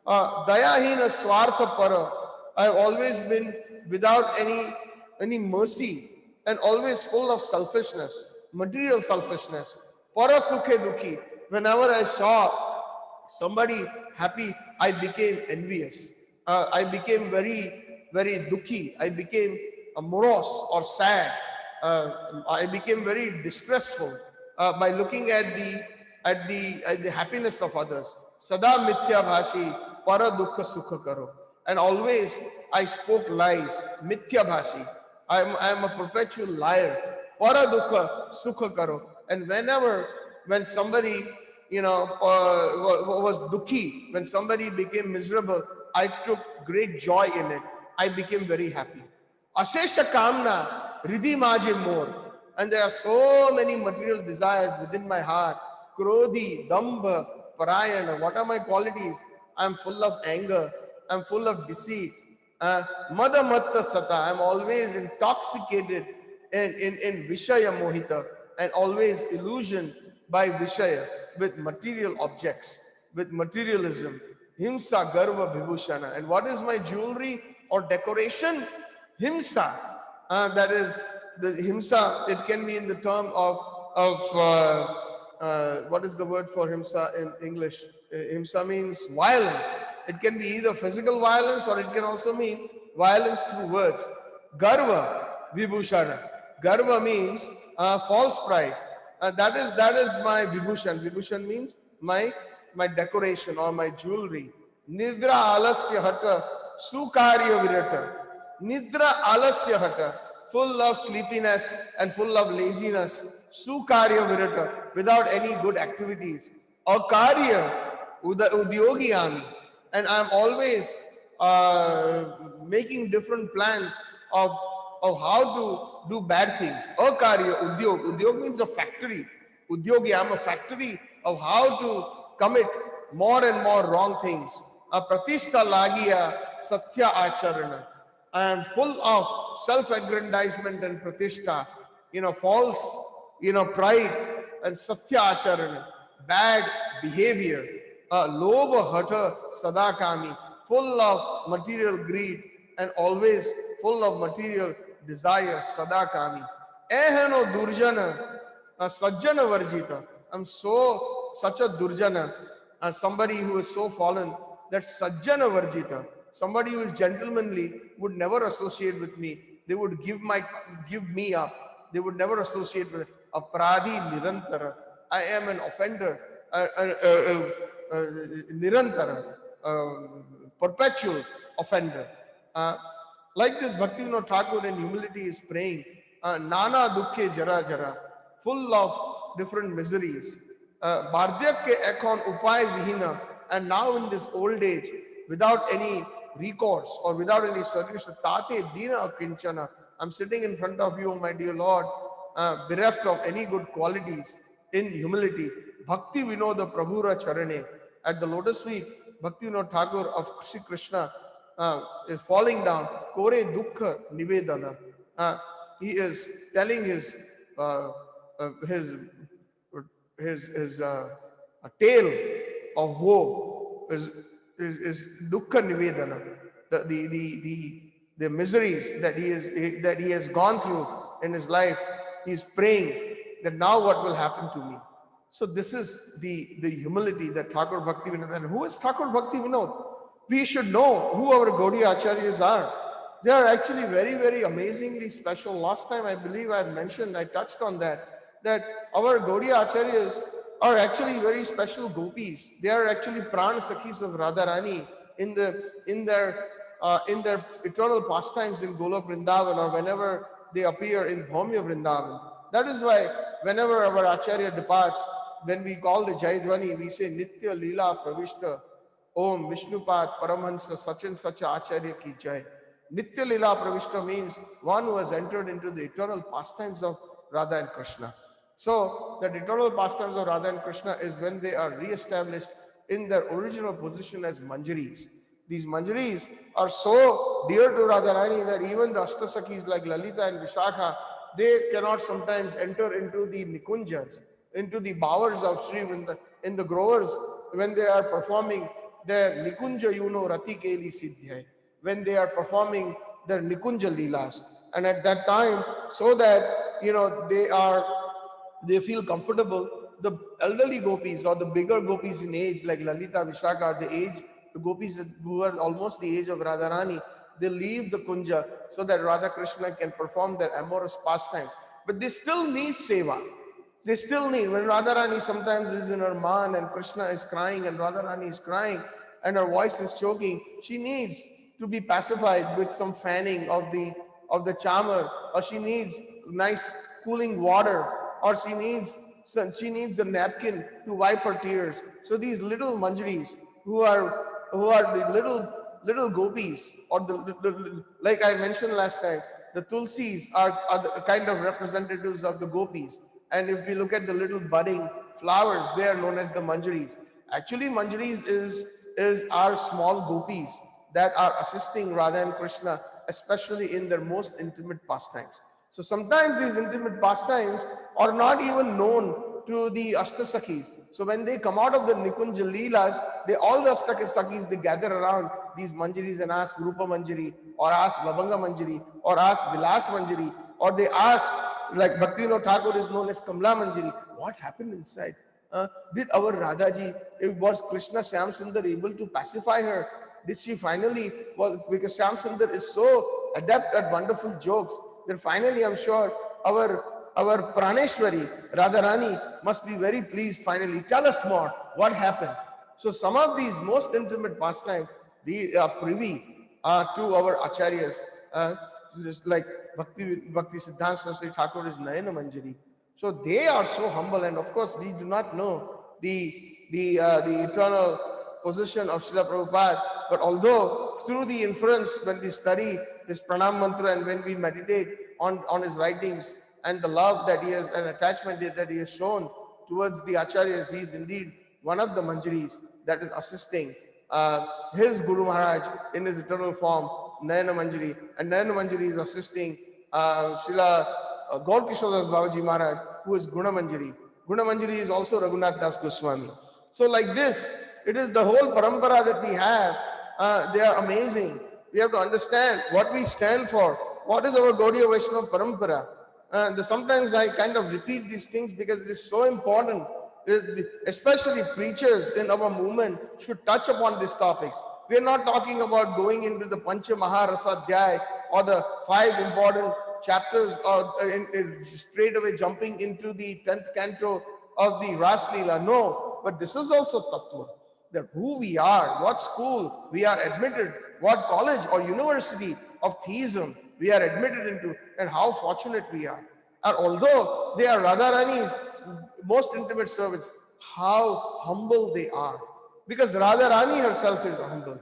S1: Dayahina swartha para. I've always been without any mercy and always full of selfishness, material selfishness. Para sukhe dukhi. Whenever I saw somebody happy, I became envious. I became very, very dukhi. I became morose or sad. I became very distressful by looking at the happiness of others. Sada mithya bhashi para dukkha sukha karo. And always I spoke lies. Mithya bhashi. I am a perpetual liar. Para dukkha sukha karo. And when somebody was dukhi, when somebody became miserable, I took great joy in it. I became very happy. Ashesha kamna Ridhi Maji more. And there are so many material desires within my heart. Krodhi, Damba, Parayana. What are my qualities? I'm full of anger. I'm full of deceit. Mada Matta Sata. I'm always intoxicated in Vishaya Mohita and always illusion by Vishaya, with material objects, with materialism. Himsa Garva Vibhushana. And what is my jewelry or decoration? Himsa. That is the himsa. It can be in the term of what is the word for himsa in English? Himsa means violence. It can be either physical violence or it can also mean violence through words. Garva Vibhushana. Garva means false pride. That is my vibhushan. Vibhushan means my decoration or my jewelry. Nidra alasya hata sukarya virata. Nidra alasya hata, full of sleepiness and full of laziness. Sukarya virata, without any good activities. Akarya udyogiyami, and I'm always making different plans of how to do bad things. Akarya udyog. Udyog means a factory. Udyogi, I'm a factory of how to commit more and more wrong things. A pratishta lagiya satya acharana. I am full of self-aggrandizement and pratishta, false, pride and satya acharana, bad behavior, lobha hata sadakami, full of material greed and always full of material desire, sadakami. Ehano durjana, sajjana varjita. I'm such a durjana, somebody who is so fallen that sajjana varjita, somebody who is gentlemanly would never associate with me. They would give me up. They would never associate with Apradi nirantara. I am an offender, nirantara, perpetual offender. Like this, Bhaktivinoda Thakur in humility is praying, Nana dukkhe jara jara, full of different miseries. Bardyak ke ekhon upay vihina, and now in this old age, without any recourse or without any solution, tate dina kinchana. I'm sitting in front of you, my dear Lord, bereft of any good qualities, in humility. Bhakti Vinoda Prabhura Charane. At the lotus feet, Bhakti Vinod Thakur of Sri Krishna is falling down. Kore Dukkha Nivedana. He is telling his a tale of woe, is Dukkha Nivedana. The miseries that he has gone through in his life. He is praying that now what will happen to me. So this is the humility that Thakur Bhakti Vinod. And who is Thakur Bhakti Vinod? We should know who our Gaudiya Acharyas are. They are actually very, very amazingly special. Last time I believe I touched on that our Gaudiya Acharyas are actually very special gopis. They are actually pran sakhis of Radharani in their eternal pastimes in Golok Vrindavan, or whenever they appear in Bhaumya Vrindavan. That is why whenever our Acharya departs, when we call the Jayadvani, we say Nitya Leela Pravishta Om Vishnupat Paramhansa Sach and Sacha Acharya Ki Jai. Nitya Leela Pravishta means one who has entered into the eternal pastimes of Radha and Krishna. So that eternal pastimes of Radha and Krishna is when they are re-established in their original position as manjaris. These manjaris are so dear to Radharani that even the Ashtasakis like Lalita and Vishakha, they cannot sometimes enter into the Nikunjas, into the bowers of Sri Vrinda, in the growers, when they are performing their Nikunja Yuno Rati Keli Siddhyai, when they are performing their Nikunja Leelas. And at that time, so that, they feel comfortable, the elderly gopis or the bigger gopis in age, like Lalita, Vishakha, the gopis who are almost the age of Radharani, they leave the kunja so that Radha Krishna can perform their amorous pastimes. But they still need seva. They still need, when Radharani sometimes is in her man and Krishna is crying and Radharani is crying and her voice is choking, she needs to be pacified with some fanning of the charmer, or she needs nice cooling water, or she needs a napkin to wipe her tears. So these little manjaris who are the little gopis, or like I mentioned last time, the tulsis are the kind of representatives of the gopis. And if we look at the little budding flowers, they are known as the manjaris. Actually, manjaris is our small gopis that are assisting Radha and Krishna, especially in their most intimate pastimes. So sometimes these intimate pastimes are not even known to the Ashtasakhis. So when they come out of the Nikunja Leelas, all the Ashtasakhis, they gather around these Manjaris and ask Rupa Manjari, or ask Labanga Manjari, or ask Vilas Manjari, or they ask, like Bhaktivinoda Thakur is known as Kamla Manjari, what happened inside? Did our Radhaji, was Krishna Shyam Sundar able to pacify her? Did she finally, because Shyam Sundar is so adept at wonderful jokes, that finally I'm sure our Praneshwari, Radharani, must be very pleased finally. Tell us more, what happened? So some of these most intimate pastimes, they are privy to our acharyas, just like Bhakti Siddhanta Thakur is Nayana Manjari. So they are so humble, and of course we do not know the eternal position of Srila Prabhupada, but although through the inference when we study his pranam mantra and when we meditate on his writings and the love that he has and attachment that he has shown towards the acharyas, he is indeed one of the manjaris that is assisting his Guru Maharaj in his eternal form, Nayana Manjari, and Nayana Manjari is assisting Srila Gaur Kishodas Babaji Maharaj, who is Guna Manjari. Guna Manjari is also Raghunath Das Goswami. So like this, it is the whole parampara that we have. They are amazing. We have to understand what we stand for. What is our Gaudiya Vaishnava parampara? Sometimes I kind of repeat these things because it is so important. Especially preachers in our movement should touch upon these topics. We are not talking about going into the Pancha Maharasadhyay or the 5 important chapters or straight away jumping into the 10th canto of the Ras Leela. No, but this is also Tattva. That who we are, what school we are admitted, what college or university of theism we are admitted into, and how fortunate we are. And although they are Radharani's most intimate servants, how humble they are. Because Radharani herself is humble.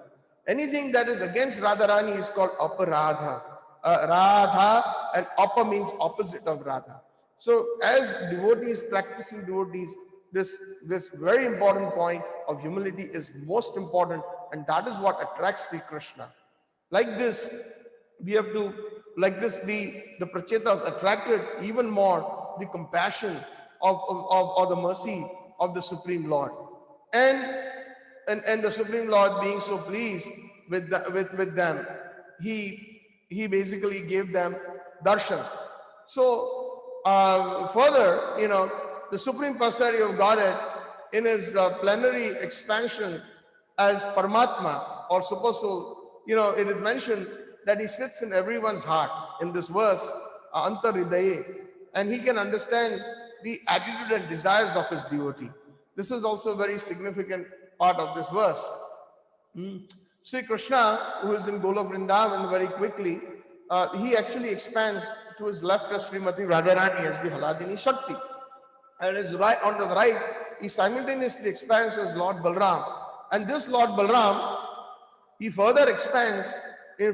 S1: Anything that is against Radharani is called aparadha. Radha and apa means opposite of Radha. So as devotees, practicing devotees, this very important point of humility is most important, and that is what attracts the Krishna. Like this, we have to, like this, the prachetas attracted even more the compassion of the mercy of the Supreme Lord. And the Supreme Lord being so pleased with them, he basically gave them darshan. So further, the Supreme Personality of Godhead in his plenary expansion as Paramatma or Super Soul, it is mentioned that he sits in everyone's heart in this verse, Antar Hridaye, and he can understand the attitude and desires of his devotee. This is also a very significant part of this verse. Sri Krishna, who is in Golok Vrindavan very quickly, he actually expands to his left as Srimati Radharani as the Haladini Shakti. And his right, on the right, he simultaneously expands as Lord Balram. And this Lord Balram, he further expands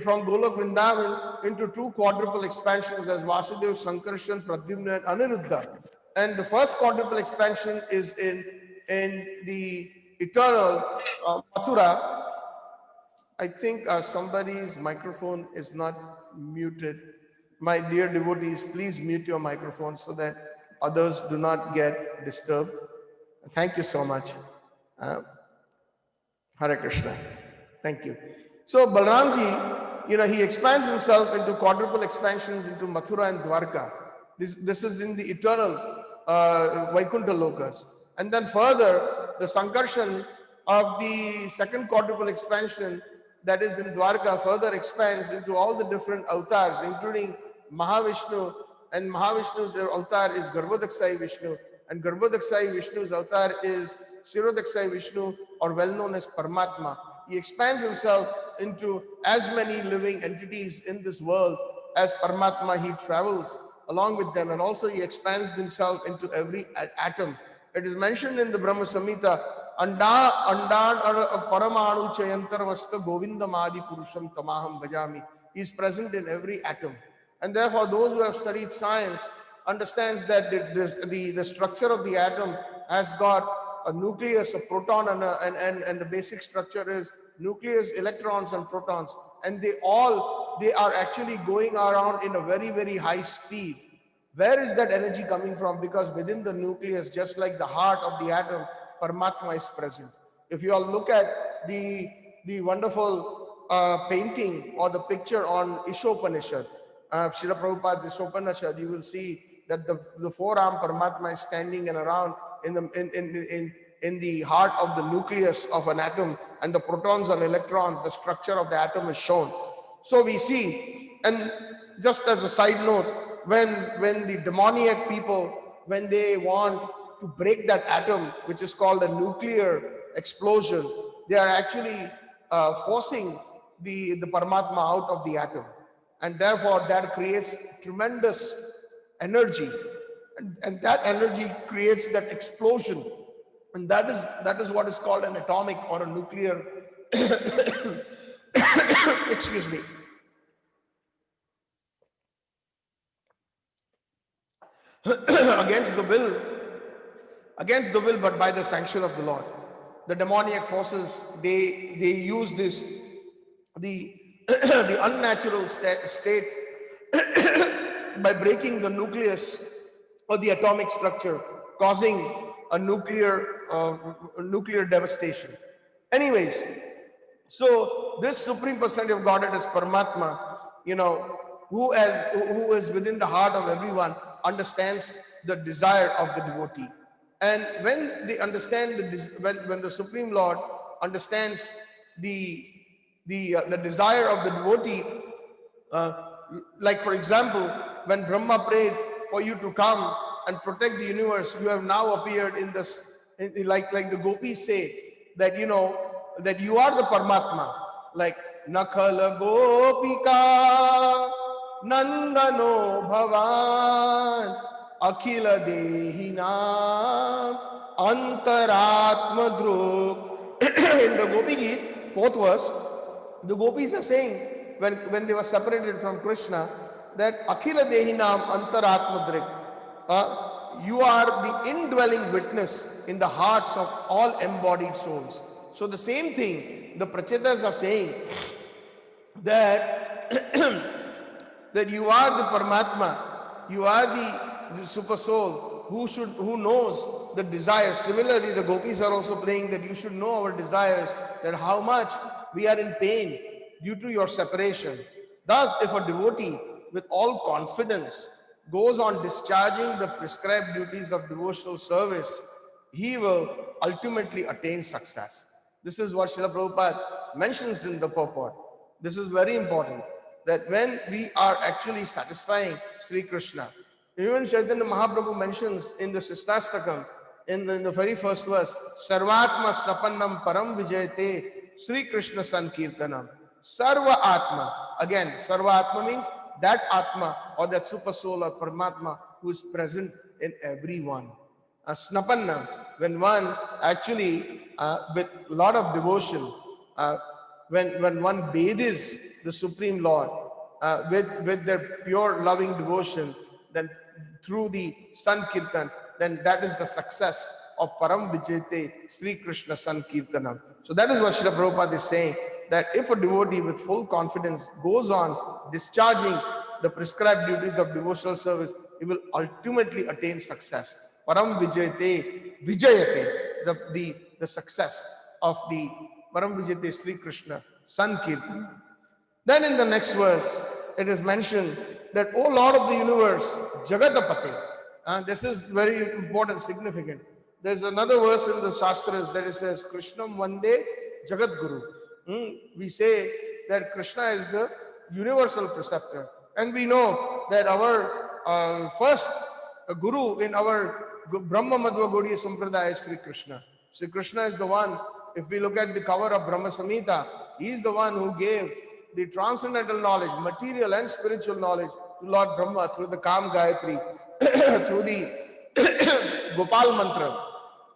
S1: from Golok Vrindavan into 2 quadruple expansions as Vasudev, Sankarshan, Pradyumna, and Aniruddha. And the first quadruple expansion is in the eternal Mathura. I think somebody's microphone is not muted. My dear devotees, please mute your microphone so that others do not get disturbed. Thank you so much. Hare Krishna. Thank you. So Balramji, he expands himself into quadruple expansions into Mathura and Dwarka. This is in the eternal Vaikuntha Lokas. And then further, the Sankarshan of the second quadruple expansion that is in Dwarka further expands into all the different avatars, including Mahavishnu, and Mahavishnu's avatar is Garbhodakshayi Vishnu, and Garbhodakshayi Vishnu's avatar is Shirodakshayi Vishnu, or well known as Paramatma. He expands himself into as many living entities in this world as Paramatma. He travels along with them, and also he expands himself into every atom. It is mentioned in the Brahma Samhita, Andan Paramanu Chayantarvasta Govindam Adi Purusham Tamaham Bhajami. He is present in every atom. And therefore, those who have studied science understands that the structure of the atom has got a nucleus, a proton, and the basic structure is nucleus, electrons, and protons. And they are actually going around in a very, very high speed. Where is that energy coming from? Because within the nucleus, just like the heart of the atom, Paramatma is present. If you all look at the wonderful painting or the picture on Ishopanishad, Srila Prabhupada's Ishopanishad, you will see that the forearm Paramatma is standing and around in the heart of the nucleus of an atom, and the protons and electrons, the structure of the atom is shown. So we see, and just as a side note, when the demoniac people, when they want to break that atom, which is called a nuclear explosion, they are actually forcing the Paramatma out of the atom. And therefore that creates tremendous energy. And that energy creates that explosion. And that is what is called an atomic or a nuclear, excuse me, against the will, but by the sanction of the Lord. The demoniac forces, they use this, the the unnatural state by breaking the nucleus or the atomic structure, causing a nuclear devastation. Anyways, so this Supreme Personality of Godhead is Paramatma, who is within the heart of everyone, understands the desire of the devotee. And when they understand when the Supreme Lord understands the desire of the devotee, like for example, when Brahma prayed for you to come and protect the universe, you have now appeared in this, like the gopis say, that that you are the Paramatma, like Nakhala Gopika Nandano Bhavan Akhila Dehina Antaratma Druk. In the Gopi Geet, 4th verse, the gopis are saying, when they were separated from Krishna, that Akhila Dehinam Antaratma Druk, you are the indwelling witness in the hearts of all embodied souls. So the same thing the Prachetas are saying, that that you are the Paramatma, you are the super soul who knows the desires. Similarly, the gopis are also praying that you should know our desires, that how much we are in pain due to your separation. Thus, if a devotee with all confidence goes on discharging the prescribed duties of devotional service, he will ultimately attain success. This is what Srila Prabhupada mentions in the purport. This is very important, that when we are actually satisfying Sri Krishna, even Chaitanya Mahaprabhu mentions in the Sistastakam, in the very first verse, Sarvatma Snapannam Param Vijayate Sri Krishna Sankirtanam. Sarva Atma. Again, Sarva Atma means that Atma or that super soul or Paramatma who is present in everyone. Snapannam, when one actually with a lot of devotion, when one bathes the Supreme Lord with their pure loving devotion, then through the Sankirtan, then that is the success of Param Vijayate Sri Krishna Sankirtanam. So that is what Srila Prabhupada is saying, that if a devotee with full confidence goes on discharging the prescribed duties of devotional service, he will ultimately attain success. Param Vijayate, Vijayate, the success of the Param Vijayate Sri Krishna Sankirtanam. Then in the next verse, it is mentioned that, O Lord of the universe, Jagatapate. This is very important, significant. There's another verse in the Shastras that it says, Krishnam Vande Jagat Guru. We say that Krishna is the universal preceptor. And we know that our first guru in our Brahma Madhva Gaudiya Sampradaya is Sri Krishna. Sri Krishna is the one, if we look at the cover of Brahma Samhita, he is the one who gave the transcendental knowledge, material and spiritual knowledge to Lord Brahma through the Kam Gayatri, through the Gopal Mantra.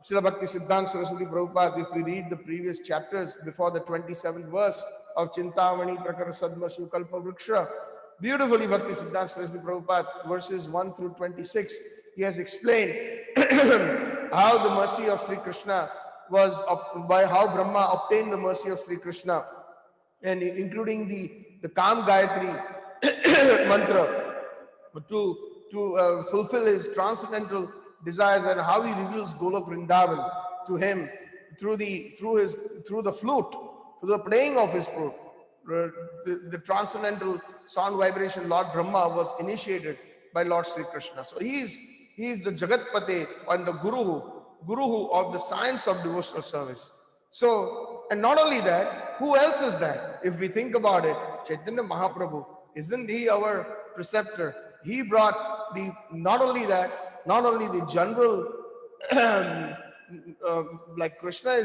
S1: Srila Bhakti Siddhanta Saraswati Prabhupada, if we read the previous chapters before the 27th verse of Chintamani Prakara Sadma Sukalpa Vriksha, beautifully Bhakti Siddhanta Saraswati Prabhupada, verses 1 through 26, he has explained how the mercy of Sri Krishna was, by how Brahma obtained the mercy of Sri Krishna, and including the Kam Gayatri mantra to fulfill his transcendental desires, and how he reveals Golok Vrindavan to him through the flute, through the playing of his flute. The transcendental sound vibration, Lord Brahma, was initiated by Lord Sri Krishna. So he is the Jagatpate and the Guru of the science of devotional service. So, and not only that, who else is that? If we think about it, Chaitanya Mahaprabhu, isn't he our preceptor? He brought not only the general, like Krishna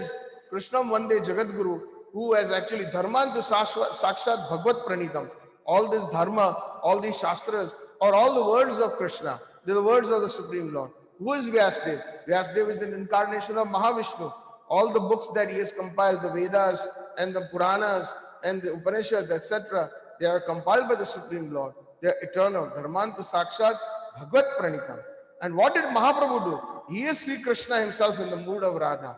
S1: Vande Jagat Guru, who has actually Dharmantu Sakshat Bhagavad Pranitam. All this Dharma, all these Shastras, or all the words of Krishna. They're the words of the Supreme Lord. Who is Vyasadeva? Vyasadeva is an incarnation of Mahavishnu. All the books that he has compiled, the Vedas and the Puranas and the Upanishads, etc., they are compiled by the Supreme Lord. They are eternal. Dharmantu Sakshat Bhagavad Pranitam. And what did Mahaprabhu do? He is Sri Krishna himself in the mood of Radha.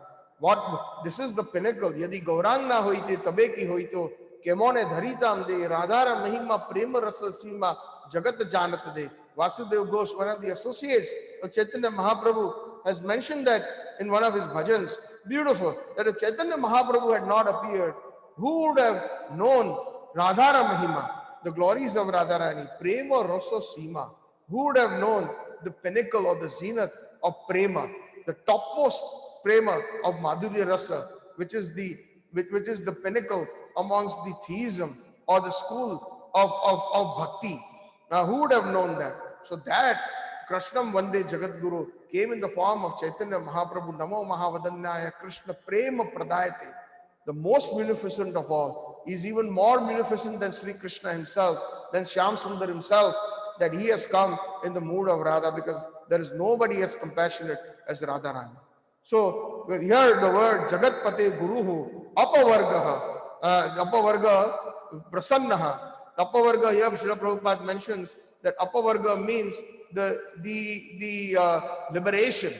S1: This is the pinnacle. Yadi Gaurang na hoite tabe ki hoito kemone dharitam de radhara mahima prema rasa sima jagat janat de. Vasudev Ghosh, one of the associates of Chaitanya Mahaprabhu, has mentioned that in one of his bhajans. Beautiful. That if Chaitanya Mahaprabhu had not appeared, who would have known Radhara Mahima, the glories of Radharani, Prema Rasa Sima? Who would have known the pinnacle or the zenith of Prema, the topmost Prema of Madhurya Rasa, which is the pinnacle amongst the theism or the school of Bhakti? Now, who would have known that? So that Krishnam Vande Jagat Guru came in the form of Chaitanya Mahaprabhu, Namo Mahavadanyaya Krishna Prema Pradayate. The most munificent of all. He is even more munificent than Sri Krishna himself, than Shyam Sundar himself, that he has come in the mood of Radha, because there is nobody as compassionate as Radharani. So here the word Jagatpate Guruhu, Apavarga Prasannaha. Apavarga, here Srila Prabhupada mentions that Apavarga means the liberation.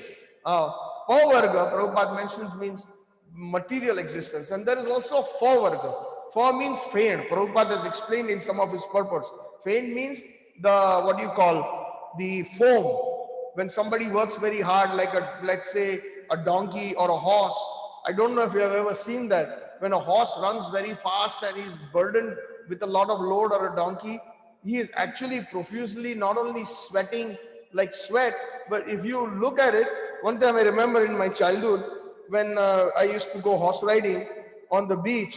S1: Pavarga, Prabhupada mentions, means material existence. And there is also Favarga. Fa means faint. Prabhupada has explained in some of his purports. Faint means the foam. When somebody works very hard, like let's say a donkey or a horse. I don't know if you have ever seen that. When a horse runs very fast and he's burdened with a lot of load, or a donkey, he is actually profusely not only sweating like sweat, but if you look at it, one time I remember in my childhood when I used to go horse riding on the beach,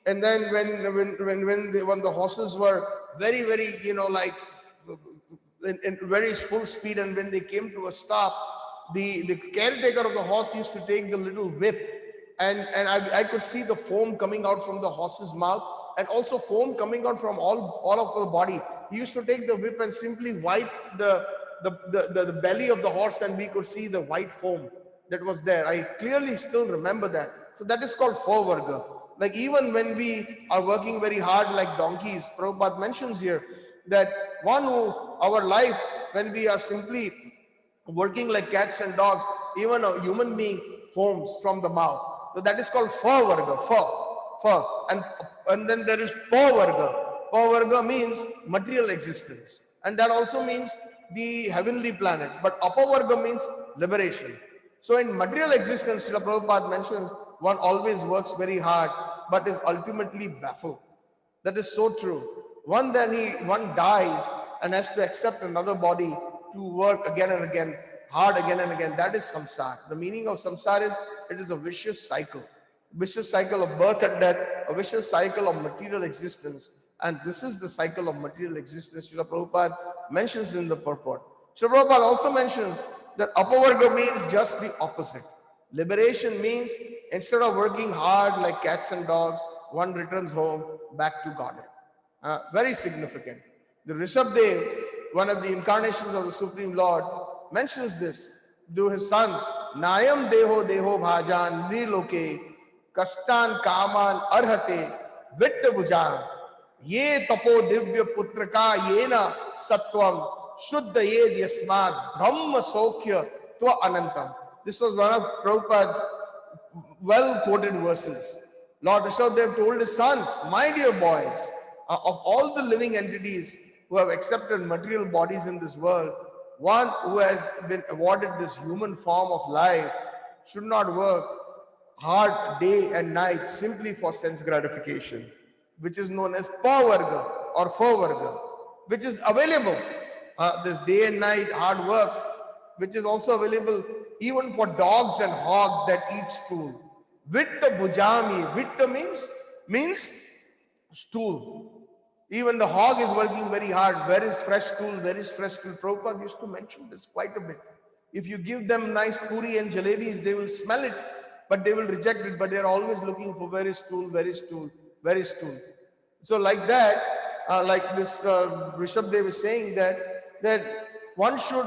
S1: and then when the horses were very, very, like in very full speed, and when they came to a stop, the caretaker of the horse used to take the little whip, and I could see the foam coming out from the horse's mouth, and also foam coming out from all of the body. He used to take the whip and simply wipe the belly of the horse, and we could see the white foam that was there. I clearly still remember that. So that is called Favarga. Like even when we are working very hard like donkeys, Prabhupada mentions here that our life, when we are simply working like cats and dogs, even a human being foams from the mouth. So that is called Favarga, fur. And then there is Pavarga. Pavarga means material existence. And that also means the heavenly planets. But Apavarga means liberation. So in material existence, Srila Prabhupada mentions, one always works very hard, but is ultimately baffled. That is so true. One dies and has to accept another body to work again and again, hard again and again. That is samsara. The meaning of samsara is, it is a vicious cycle. Vicious cycle of birth and death, a vicious cycle of material existence. And this is the cycle of material existence Srila Prabhupada mentions in the purport. Srila Prabhupada also mentions that Apavarga means just the opposite. Liberation means instead of working hard like cats and dogs, one returns home back to Godhead. Very significant. The Rishabdev, one of the incarnations of the Supreme Lord, mentions this to his sons. Nayam deho bhajan niloke kastan kaman arhate vitta bhujan ye tapo divya putraka yena sattvam shuddha yed yasmad brahma sokhya tva anantam. This was one of Prabhupada's well-quoted verses. Lord Rishabdev told his sons, my dear boys, of all the living entities who have accepted material bodies in this world, one who has been awarded this human form of life should not work hard day and night simply for sense gratification, which is known as pavarga or forvarga, which is available. This day and night hard work, which is also available even for dogs and hogs that eat stool. Vitta bujami, vitta means stool. Even the hog is working very hard. Where is fresh stool? Where is fresh stool? Prabhupada used to mention this quite a bit. If you give them nice puri and jalebis, they will smell it, but they will reject it. But they are always looking for where is stool, where is stool, where is stool. So like that, like this Rishabh Dev is saying that one should,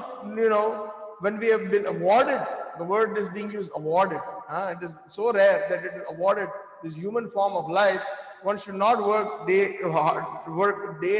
S1: when we have been awarded, the word is being used, awarded. It is so rare that it is awarded this human form of life. One should not work day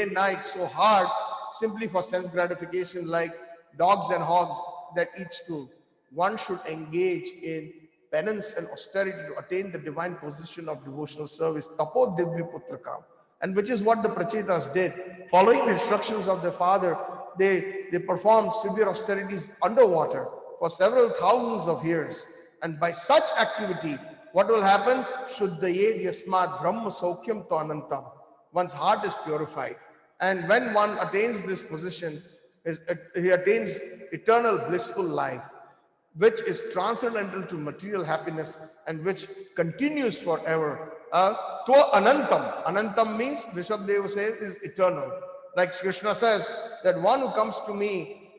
S1: and night so hard simply for sense gratification like dogs and hogs that eat stool. One should engage in penance and austerity to attain the divine position of devotional service, tapo divya putraka, and which is what the Prachetas did. Following the instructions of their father, they performed severe austerities underwater for several thousands of years. And by such activity, what will happen? Shuddhaye yasmat brahma saukyam to anantam. One's heart is purified. And when one attains this position, he attains eternal blissful life, which is transcendental to material happiness and which continues forever. To anantam. Anantam means, Rishabdeva says, is eternal. Like Krishna says, that one who comes to me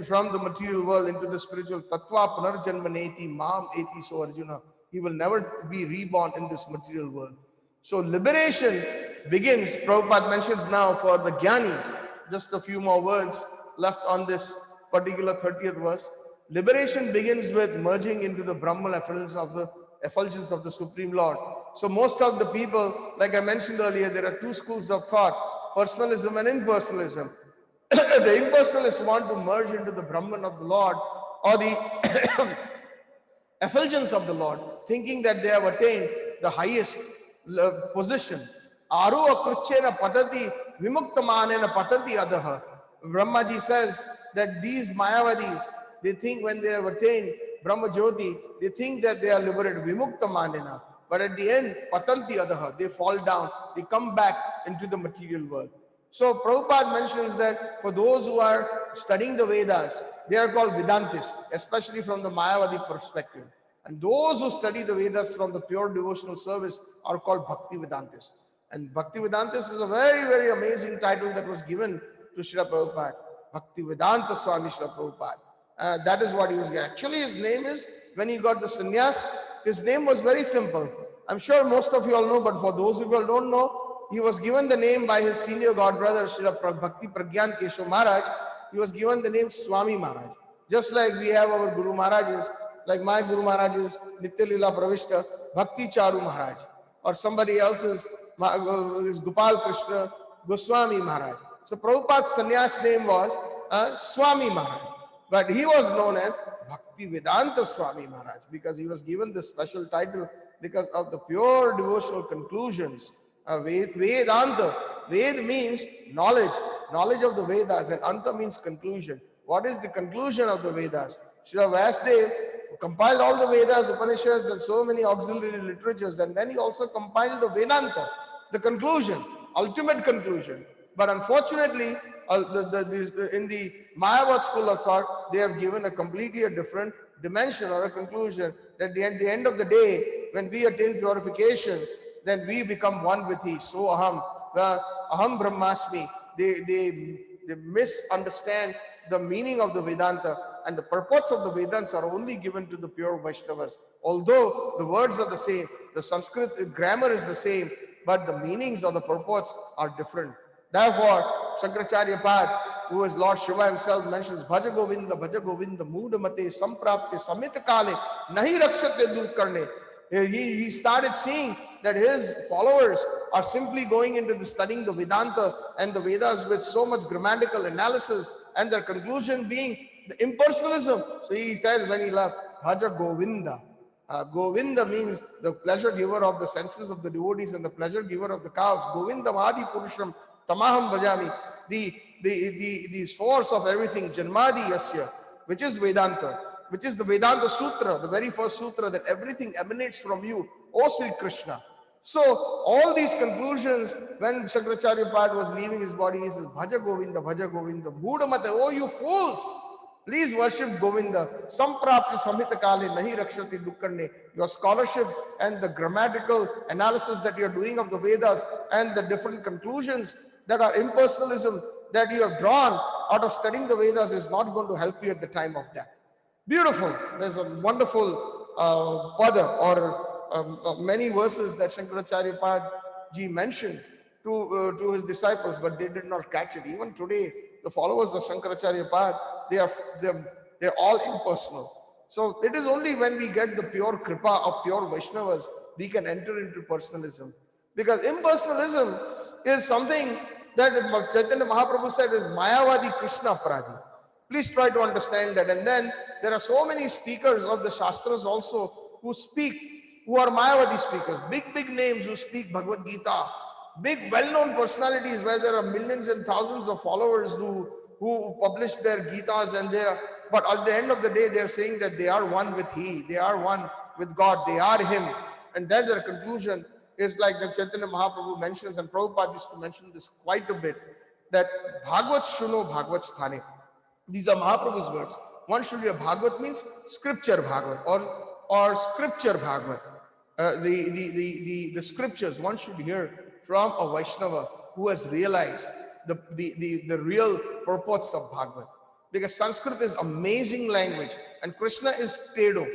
S1: from the material world into the spiritual, tattva punarjanmaneti mam eti, so Arjuna, he will never be reborn in this material world. So liberation begins, Prabhupada mentions now for the jnanis, just a few more words left on this particular 30th verse. Liberation begins with merging into the Brahman effulgence of the Supreme Lord. So most of the people, like I mentioned earlier, there are two schools of thought, personalism and impersonalism. The impersonalists want to merge into the Brahman of the Lord or the effulgence of the Lord, thinking that they have attained the highest position. Aru akruchena patati vimuktamanena patati adaha. Brahmaji says that these Mayavadis, they think when they have attained Brahma Jyoti, they think that they are liberated, vimuktamanena. But at the end, patanti adaha, they fall down, they come back into the material world. So Prabhupada mentions that for those who are studying the Vedas, they are called Vedantists, especially from the Mayavadi perspective. And those who study the Vedas from the pure devotional service are called Bhakti Vedantists. And Bhakti Vedantists is a very, very amazing title that was given to Srila Prabhupada. Bhakti Vedanta Swami Srila Prabhupada. That is what he was getting. Actually, his name is, when he got the sannyas, his name was very simple. I'm sure most of you all know, but for those who don't know, he was given the name by his senior god brother, Srila Bhakti Pragyan Keshav Maharaj. He was given the name Swami Maharaj. Just like we have our Guru Maharajas, like my Guru Maharaj is Nitya Lila Pravishta Bhakti Charu Maharaj, or somebody else's is Gopal Krishna Goswami Maharaj. So Prabhupada's sannyas name was Swami Maharaj, but he was known as Bhakti Vedanta Swami Maharaj because he was given this special title because of the pure devotional conclusions. Vedanta, Ved means knowledge, knowledge of the Vedas, and Anta means conclusion. What is the conclusion of the Vedas? Srila Vyasdev compiled all the Vedas, Upanishads, and so many auxiliary literatures, and then he also compiled the Vedanta, the conclusion, ultimate conclusion. But unfortunately, in the Mayavad school of thought, they have given a completely different dimension or a conclusion that at the end of the day, when we attain purification, then we become one with He. So aham, the aham brahmasmi. They misunderstand the meaning of the Vedanta, and the purports of the Vedants are only given to the pure Vaishnavas. Although the words are the same, the Sanskrit grammar is the same, but the meanings of the purports are different. Therefore, Shankaracharya Pad, who is Lord Shiva himself, mentions Bhaja Govinda, Muda Mate, Samprapte, Samita Kale, Nahi Rakshate Dur Karne. He started seeing that his followers are simply going into the studying the Vedanta and the Vedas with so much grammatical analysis, and their conclusion being the impersonalism. So he said when he left, Bhaja Govinda. Govinda means the pleasure giver of the senses of the devotees and the pleasure giver of the cows. Govinda Mahadi Purusham Tamaham Bhajami. the source of everything, Janmadi Yasya, which is Vedanta, which is the Vedanta Sutra, the very first sutra, that everything emanates from you, O Sri Krishna. So all these conclusions, when Shankaracharya Pad was leaving his body, he says, Bhaja Govinda, Mudamate, oh you fools, please worship Govinda. Samprapti samhita kale nahi rakshati dukkarne. Your scholarship and the grammatical analysis that you're doing of the Vedas and the different conclusions that are impersonalism that you have drawn out of studying the Vedas is not going to help you at the time of death. Beautiful. There's a wonderful pada or many verses that Shankaracharya Pad ji mentioned to his disciples, but they did not catch it. Even today, the followers of Shankaracharya Pad, they're all impersonal. So it is only when we get the pure kripa of pure Vaishnavas, we can enter into personalism. Because impersonalism is something that Chaitanya Mahaprabhu said is Mayavadi Krishna Pradi. Please try to understand that. And then there are so many speakers of the Shastras also who speak, who are Mayavadi speakers, big names who speak Bhagavad Gita, big well-known personalities where there are millions and thousands of followers who publish their Gitas, and but at the end of the day, they are saying that they are one with He, they are one with God, they are Him. And then their conclusion is like the Chaitanya Mahaprabhu mentions, and Prabhupada used to mention this quite a bit, that Bhagavad Shuno Bhagavad Sthane. These are Mahaprabhu's words. One should hear Bhagavad means scripture Bhagavad or scripture Bhagavad. The scriptures one should hear from a Vaishnava who has realized the real purports of Bhagavad. Because Sanskrit is amazing language and Krishna is Tedo,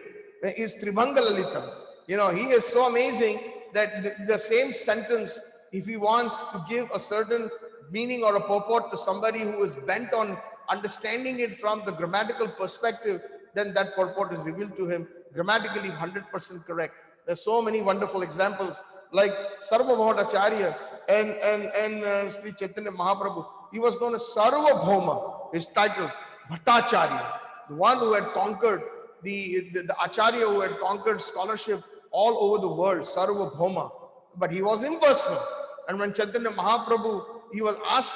S1: is Tribhangalalitam. You know, he is so amazing that the same sentence, if he wants to give a certain meaning or a purport to somebody who is bent on understanding it from the grammatical perspective, then that purport is revealed to him grammatically 100% correct. There's so many wonderful examples like Sarvabhauma Acharya and Sri Chaitanya Mahaprabhu. He was known as Sarvabhauma, his title, Bhattacharya, the one who had conquered, the Acharya who had conquered scholarship all over the world, Sarvabhauma. But he was impersonal. And when Chaitanya Mahaprabhu, he was asked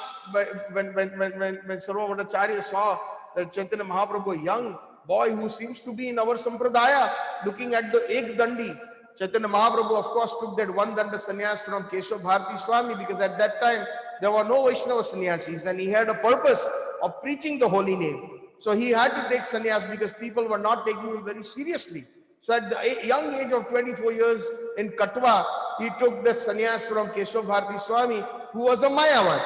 S1: when Sarvabhauma Acharya saw that Chaitanya Mahaprabhu, a young boy who seems to be in our sampradaya, looking at the Ek Dandi, Chaitanya Mahaprabhu, of course, took that one danda sannyas from Keshav Bharati Swami, because at that time there were no Vaishnava sannyasis and he had a purpose of preaching the holy name. So he had to take sannyas because people were not taking him very seriously. So at the young age of 24 years in Katwa, he took that sannyas from Keshav Bharati Swami, who was a Mayavad.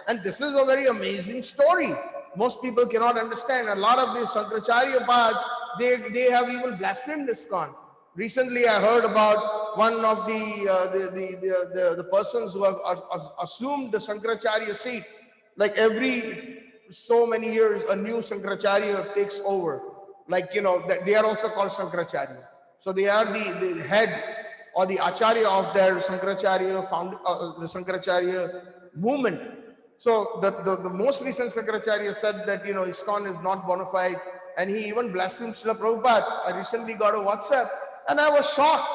S1: And this is a very amazing story. Most people cannot understand. A lot of these Shankaracharya paths, they have even blasphemed ISKCON. Recently, I heard about one of the persons who have assumed the Shankaracharya seat. Like every so many years, a new Shankaracharya takes over. Like, you know, they are also called Shankaracharya. So they are the head or the Acharya of their Shankaracharya, the Shankaracharya movement. So the most recent Shankaracharya said that, you know, ISKCON is not bona fide, and he even blasphemed Srila Prabhupada. I recently got a WhatsApp and I was shocked,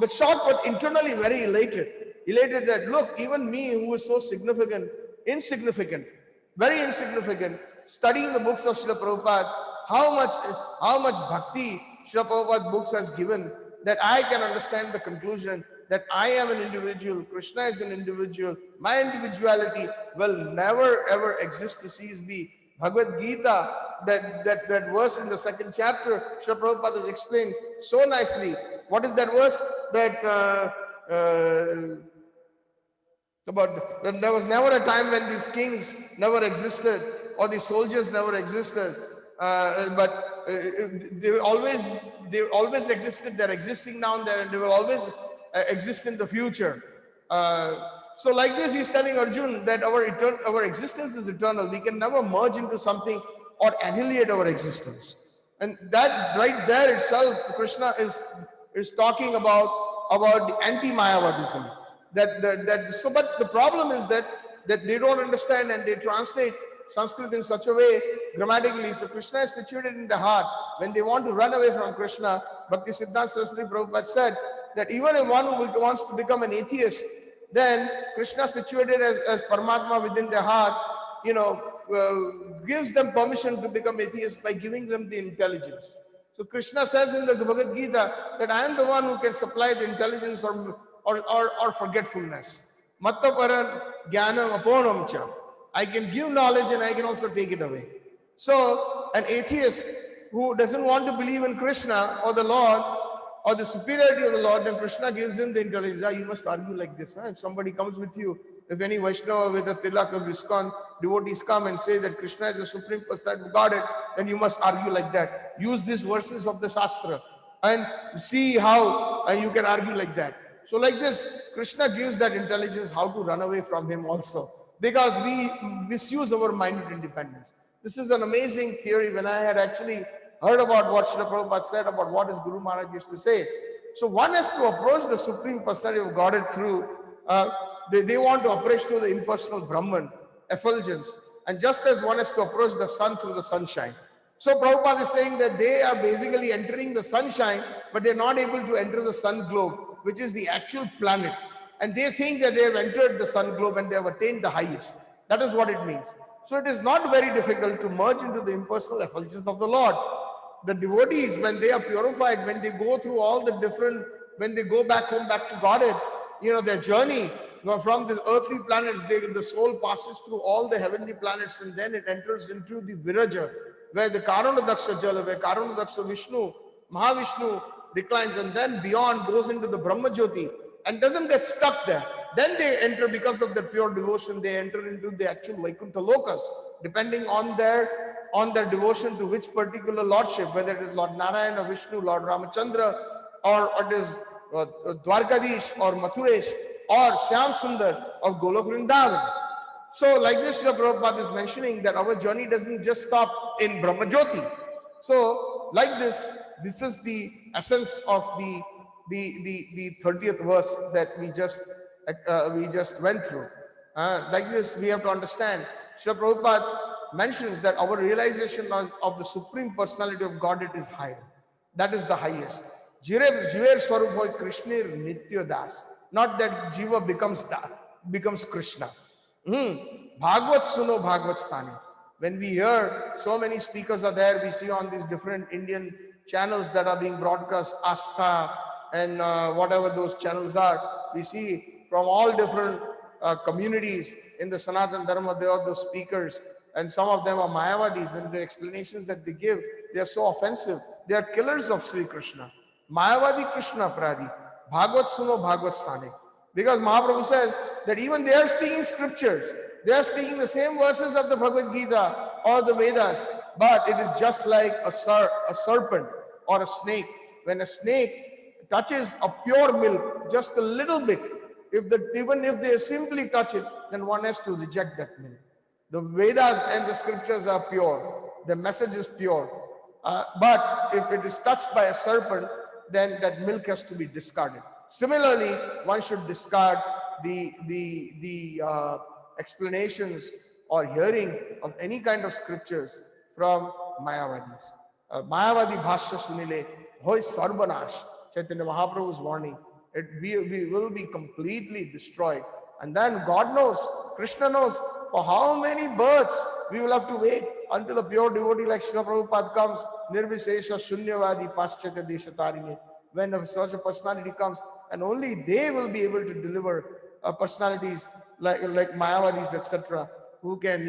S1: but internally very elated. Elated that, look, even me who is so insignificant, very insignificant, studying the books of Srila Prabhupada, how much bhakti Srila Prabhupada books has given, that I can understand the conclusion that I am an individual, Krishna is an individual, my individuality will never ever exist to cease be. Bhagavad Gita, that verse in the second chapter, Srila Prabhupada has explained so nicely. What is that verse? That there was never a time when these kings never existed or these soldiers never existed, but they always existed. They're existing now and then, and they will always exist in the future. So like this, he's telling Arjun that our existence is eternal. We can never merge into something or annihilate our existence. And that right there itself, Krishna is talking about the anti-Mayavadism. But the problem is that they don't understand and they translate Sanskrit in such a way grammatically. So Krishna is situated in the heart. When they want to run away from Krishna, Bhakti Siddhanta Saraswati Prabhupada said that even if one who wants to become an atheist, then Krishna situated as Paramatma within their heart, gives them permission to become atheists by giving them the intelligence. So Krishna says in the Bhagavad Gita that I am the one who can supply the intelligence or forgetfulness. Matta paran jnanam aponam cha. I can give knowledge and I can also take it away. So an atheist who doesn't want to believe in Krishna or the Lord or the superiority of the Lord, then Krishna gives him the intelligence. You must argue like this. If somebody comes with you, if any Vaishnava with a tilak of ISKCON devotees come and say that Krishna is the Supreme Personality of Godhead, then you must argue like that. Use these verses of the Shastra and see how you can argue like that. So like this, Krishna gives that intelligence how to run away from him also, because we misuse our minded independence. This is an amazing theory. When I had actually heard about what Srila Prabhupada said about what his Guru Maharaj used to say. So one has to approach the Supreme Personality of Godhead through, they want to approach through the impersonal Brahman, effulgence, and just as one has to approach the sun through the sunshine. So Prabhupada is saying that they are basically entering the sunshine, but they're not able to enter the sun globe, which is the actual planet. And they think that they have entered the sun globe and they have attained the highest. That is what it means. So it is not very difficult to merge into the impersonal effulgence of the Lord. The devotees, when they are purified, when they go through all the different, when they go back home, back to Godhead, their journey from the earthly planets, the soul passes through all the heavenly planets and then it enters into the Viraja, where the Karanadaksha Jala, where Karanadaksha Vishnu, Mahavishnu declines and then beyond goes into the Brahma Jyoti and doesn't get stuck there. Then they enter, because of their pure devotion, they enter into the actual Vaikuntha Lokas, depending on their devotion to which particular lordship, whether it is Lord Narayana, Vishnu, Lord Ramachandra, or it is Dwarkadish or Mathuresh or Shyam Sundar of Golok Vrindavan. So like this, Srila Prabhupada is mentioning that our journey doesn't just stop in Brahma Jyoti. So like this is the essence of the 30th verse that we just went through. Like this, we have to understand. Srila Prabhupada mentions that our realization of the Supreme Personality of Godhead is higher. That is the highest. Jiver Swarup hoy Krishnir Nitya Das. Not that Jiva becomes Krishna. Bhagavad Suno Bhagavad Sthani. When we hear so many speakers are there, we see on these different Indian channels that are being broadcast, Astha and whatever those channels are, we see from all different communities in the Sanatana Dharma, they are those speakers. And some of them are Mayavadis, and the explanations that they give, they are so offensive. They are killers of Sri Krishna. Mayavadi Krishna Pradi, Bhagavad Suno Bhagavad Sthani. Because Mahaprabhu says that even they are speaking scriptures. They are speaking the same verses of the Bhagavad Gita or the Vedas, but it is just like a serpent or a snake. When a snake touches a pure milk, just a little bit, even if they simply touch it, then one has to reject that milk. The Vedas and the scriptures are pure. The message is pure. But if it is touched by a serpent, then that milk has to be discarded. Similarly, one should discard the explanations or hearing of any kind of scriptures from Mayavadis. Mayavadi Bhashya Sunile, Hoy Sarvanash, Chaitanya Mahaprabhu's warning, we will be completely destroyed. And then God knows, Krishna knows, for how many births we will have to wait until a pure devotee like Srila Prabhupada comes, Nirvisesha Shunyavadi Paschatya Deshatarine. When such a personality comes, and only they will be able to deliver personalities like Mayavadis, etc., who can,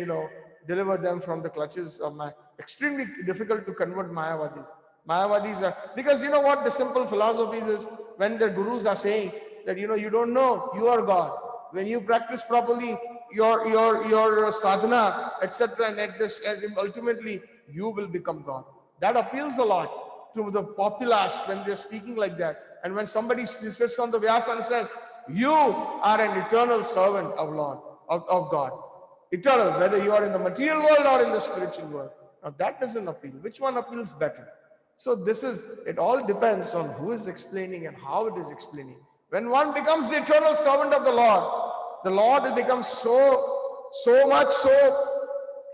S1: deliver them from the clutches of extremely difficult to convert Mayavadis. Mayavadis are, because you know what the simple philosophy is when the gurus are saying that, you don't know, you are God. When you practice properly your sadhana, etc., and ultimately you will become God. That appeals a lot to the populace when they're speaking like that. And when somebody sits on the Vyasa and says, you are an eternal servant of Lord, of God. Eternal, whether you are in the material world or in the spiritual world. Now that doesn't appeal. Which one appeals better? So it all depends on who is explaining and how it is explaining. When one becomes the eternal servant of the Lord will become so much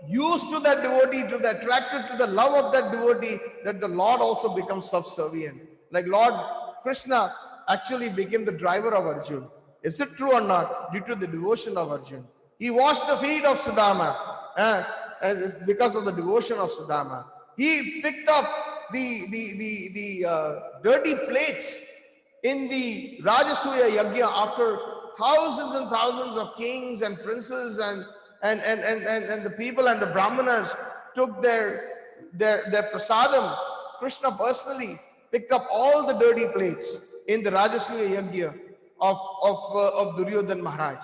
S1: used to that devotee, attracted to the love of that devotee, that the Lord also becomes subservient. Like Lord Krishna actually became the driver of Arjuna. Is it true or not? Due to the devotion of Arjuna. He washed the feet of Sudama. and because of the devotion of Sudama. He picked up the dirty plates in the Rajasuya Yajna after thousands and thousands of kings and princes and the people and the Brahmanas took their prasadam. Krishna personally picked up all the dirty plates in the Rajasuya Yajna of Duryodhan Maharaj,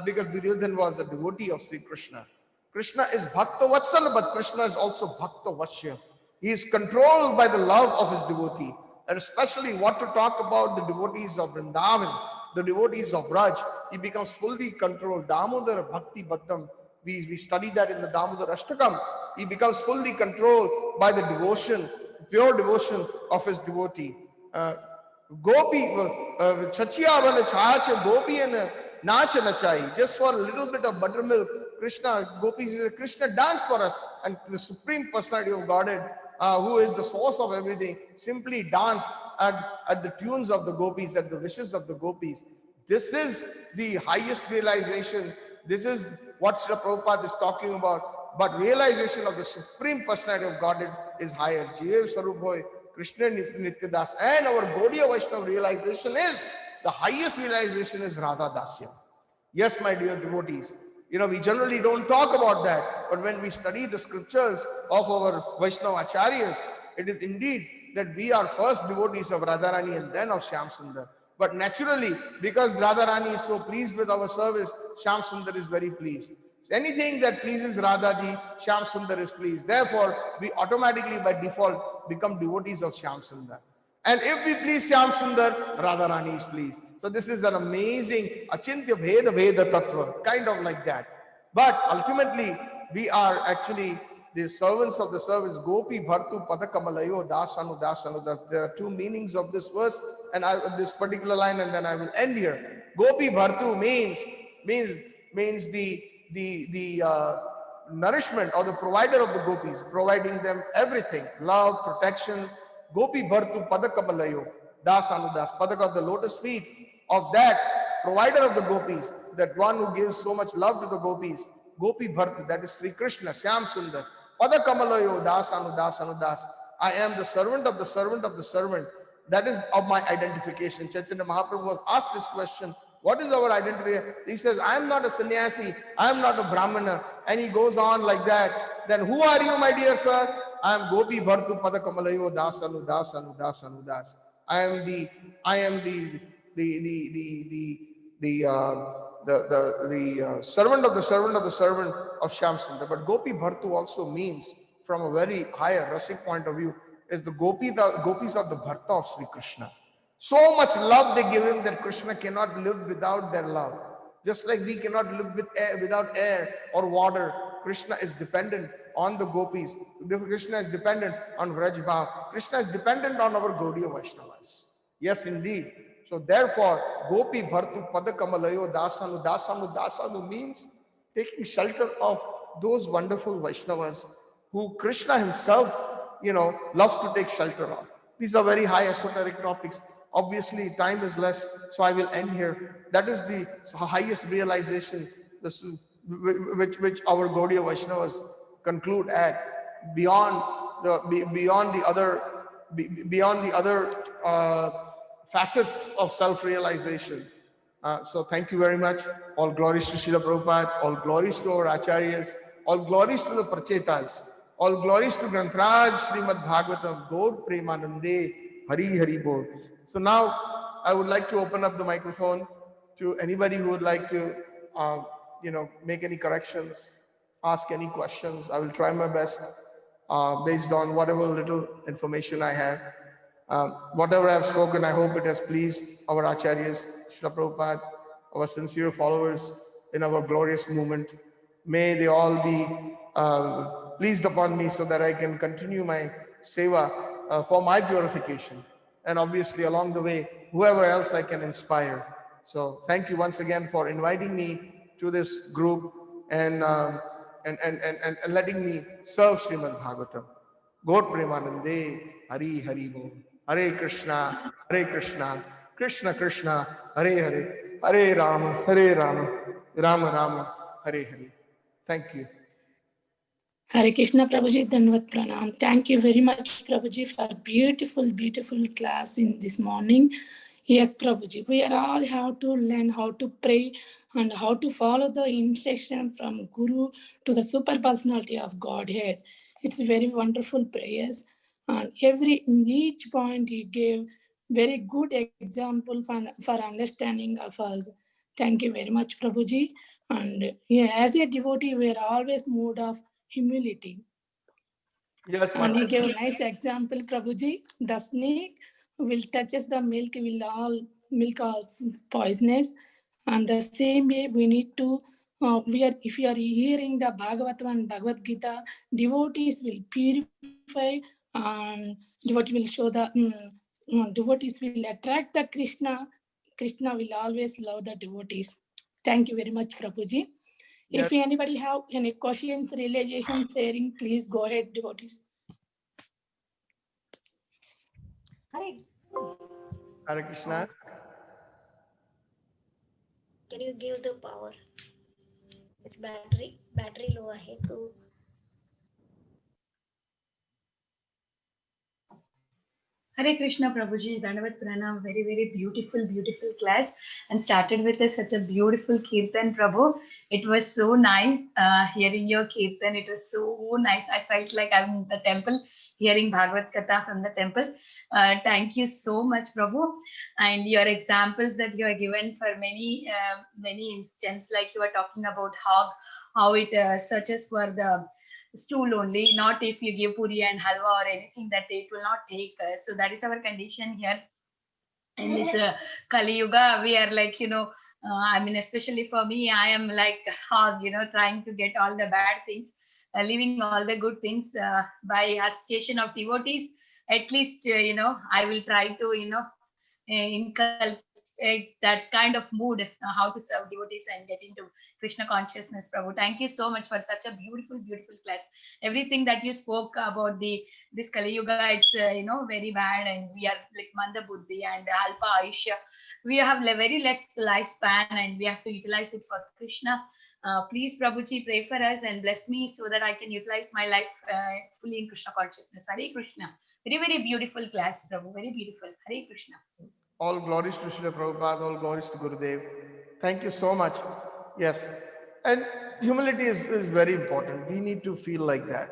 S1: because Duryodhan was a devotee of Sri Krishna. Krishna is Bhakta Vatsala, but Krishna is also Bhakta Vashya. He is controlled by the love of his devotee. And especially what to talk about the devotees of Vrindavan, the devotees of Raj, he becomes fully controlled. Damodara Bhakti Bhaddam, we study that in the Damodara Ashtakam. He becomes fully controlled by the devotion, pure devotion of his devotee. Gopi, Chachiya Vala Chacha, Gopi and Nacha Nachai, just for a little bit of buttermilk, Krishna, Gopis, Krishna danced for us, and the Supreme Personality of Godhead, who is the source of everything, simply danced at the tunes of the gopis, at the wishes of the gopis. This is the highest realization. This is what Srila Prabhupada is talking about. But realization of the Supreme Personality of Godhead is higher. Jeev Sarup Hoy, Krishna Nityadas. And our Gaudiya Vaishnava realization is, the highest realization is Radha Dasya. Yes, my dear devotees. We generally don't talk about that, but when we study the scriptures of our Vaishnava Acharyas, it is indeed that we are first devotees of Radharani and then of Shyam Sundar. But naturally, because Radharani is so pleased with our service, Shyam Sundar is very pleased. Anything that pleases Radhaji, Shyam Sundar is pleased. Therefore, we automatically by default become devotees of Shyam Sundar. And if we please Shyam Sundar, Radharani is pleased. So this is an amazing Achintya Bheda Bheda Tattva, kind of like that. But ultimately, we are actually the servants of the service. Gopi Bhartu Padakamalayo Dasanu Dasanu Das. There are two meanings of this verse and this particular line, and then I will end here. Gopi Bhartu means the nourishment or the provider of the gopis, providing them everything, love, protection. Gopi Bhartu Padakamalayo Dasanu Das. Padak of the lotus feet of that provider of the gopis, that one who gives so much love to the gopis. Gopi Bhartu, that is Sri Krishna, Shyam Sundar. Pada Kamalayo Dasanu Dasanu Das. I am the servant of the servant of the servant. That is of my identification. Chaitanya Mahaprabhu was asked this question, what is our identification? He says, I am not a sannyasi, I am not a brahmana. And he goes on like that. Then who are you, my dear sir? I am Gopi Bhartu Pada Kamalayo Dasanu Dasanu Dasanu Das. I am the servant of the servant of the servant of Shyam Sundar. But Gopi Bhartu also means, from a very higher rasic point of view, is the gopis of the Bharta of Sri Krishna. So much love they give him that Krishna cannot live without their love. Just like we cannot live without air or water, Krishna is dependent on the gopis. Krishna is dependent on Vrajbhav. Krishna is dependent on our Gaudiya Vaishnavas. Yes, indeed. So therefore, Gopi Bhartu Padakamalayo Dasanu Dasanu Dasanu means taking shelter of those wonderful Vaishnavas who Krishna himself, loves to take shelter of. These are very high esoteric topics. Obviously, time is less, so I will end here. That is the highest realization which our Gaudiya Vaishnavas conclude at, beyond the other facets of self-realization. So thank you very much. All glories to Srila Prabhupada, all glories to our Acharyas, all glories to the Prachetas, all glories to Grantraj, Srimad Bhagavatam, Gaur Premanande, Hari Hari Bol. So now I would like to open up the microphone to anybody who would like to, make any corrections, ask any questions. I will try my best based on whatever little information I have. Whatever I have spoken, I hope it has pleased our Acharyas, Srila Prabhupada, our sincere followers in our glorious movement. May they all be pleased upon me so that I can continue my seva for my purification. And obviously along the way, whoever else I can inspire. So thank you once again for inviting me to this group and letting me serve Srimad Bhagavatam. Gaur Premanande, Hari Hari Bol. Hare Krishna, Krishna Krishna, Hare Hare, Hare Rama, Rama Rama, Hare Hare. Thank you.
S2: Hare Krishna Prabhuji, Dandavat Pranam. Thank you very much Prabhuji for beautiful class in this morning. Yes Prabhuji, we are all have to learn how to pray and how to follow the instruction from Guru to the super personality of Godhead. It's very wonderful prayers, and in each point you gave very good example for understanding of us. Thank you very much Prabhuji. And yeah, as a devotee, we are always moved of humility.
S1: Yes,
S2: And he gave
S1: Mataji.
S2: a nice example, Prabhuji. The snake will touches the milk, will all milk all poisonous. And the same way we need to we are if you are hearing the Bhagavatam and Bhagavad Gita, devotees will purify and devotee will show the devotees will attract the Krishna. Krishna will always love the devotees. Thank you very much, Prabhuji.
S1: Yes.
S2: If anybody have any questions, realization, sharing, please go ahead, devotees.
S3: Hare,
S1: Hare Krishna.
S3: can you give the power? It's battery low hai to.
S4: Hare Krishna Prabhuji, Dandavat Pranam, very beautiful class, and started with such a beautiful Kirtan Prabhu. It was so nice hearing your Kirtan. It was so nice. I felt like I'm in the temple hearing Bhagavad Katha from the temple. Thank you so much Prabhu. And your examples that you are given for many instances, like you are talking about how it searches for the stool only, not if you give puri and halwa or anything, that it will not take. So that is our condition here in this Kali Yuga. We are like, I mean, especially for me, I am like hog, trying to get all the bad things, leaving all the good things by association of devotees. At least, I will try to, inculcate that kind of mood, how to serve devotees and get into Krishna consciousness. Prabhu, thank you so much for such a beautiful class. Everything that you spoke about this Kali Yuga, it's very bad, and we are like Manda Buddhi and Alpa Aisha. We have very less lifespan, and we have to utilize it for Krishna. Please, Prabhuji, pray for us and bless me so that I can utilize my life fully in Krishna consciousness. Hare Krishna. Very beautiful class, Prabhu. Very beautiful. Hare Krishna.
S1: All glories to Srila Prabhupada, all glories to Gurudev. Thank you so much. Yes. And humility is very important. We need to feel like that,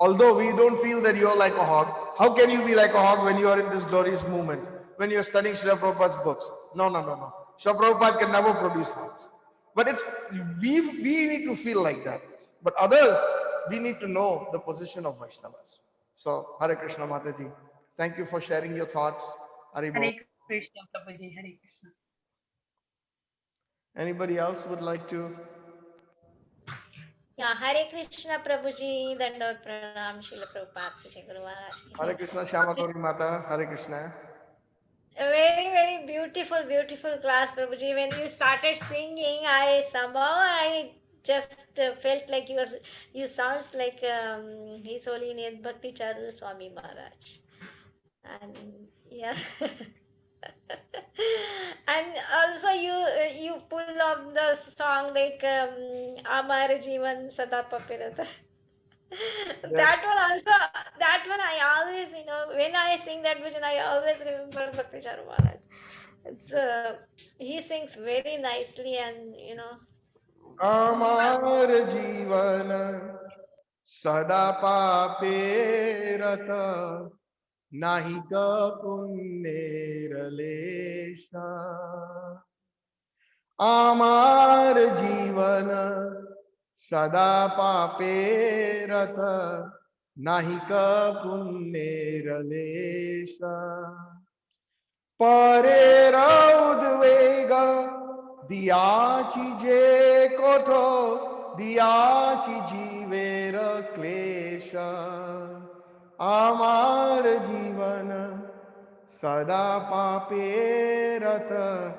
S1: Although we don't feel that you're like a hog, how can you be like a hog when you are in this glorious movement, when you're studying Srila Prabhupada's books? No. Srila Prabhupada can never produce hogs. But we need to feel like that. But others, we need to know the position of Vaishnavas. So, Hare Krishna Mataji. Thank you for sharing your thoughts. Haribol.
S4: Hare Krishna, Prabhuji. Hare Krishna.
S1: Anybody else would like to?
S3: Yeah, Hare Krishna Prabhuji, Dandavat Pranam, Srila Prabhupada, Jai Guru Maharaj.
S1: Hare Krishna Shama Gauri Mata. Hare Krishna.
S3: A very beautiful class, Prabhuji. When you started singing, I just felt like you sounds like His Holiness Bhakti Charu Swami Maharaj. And yeah. And also you pull up the song like Amar Jeevan Sada Papirata.
S1: Yes.
S3: That one I always, when I sing that bhajan, I always remember Bhakti Charu Maharaj. It's he sings very nicely, and
S1: Amar Jeevan Sada Pape Rata Nahi Ka Punner Lesha. Amar Jeevan Sada Pape Rata Nahi Ka Punner Lesha. Parera udvega diyachi je koto diyachi jivera klesha amar jivan sada pape rata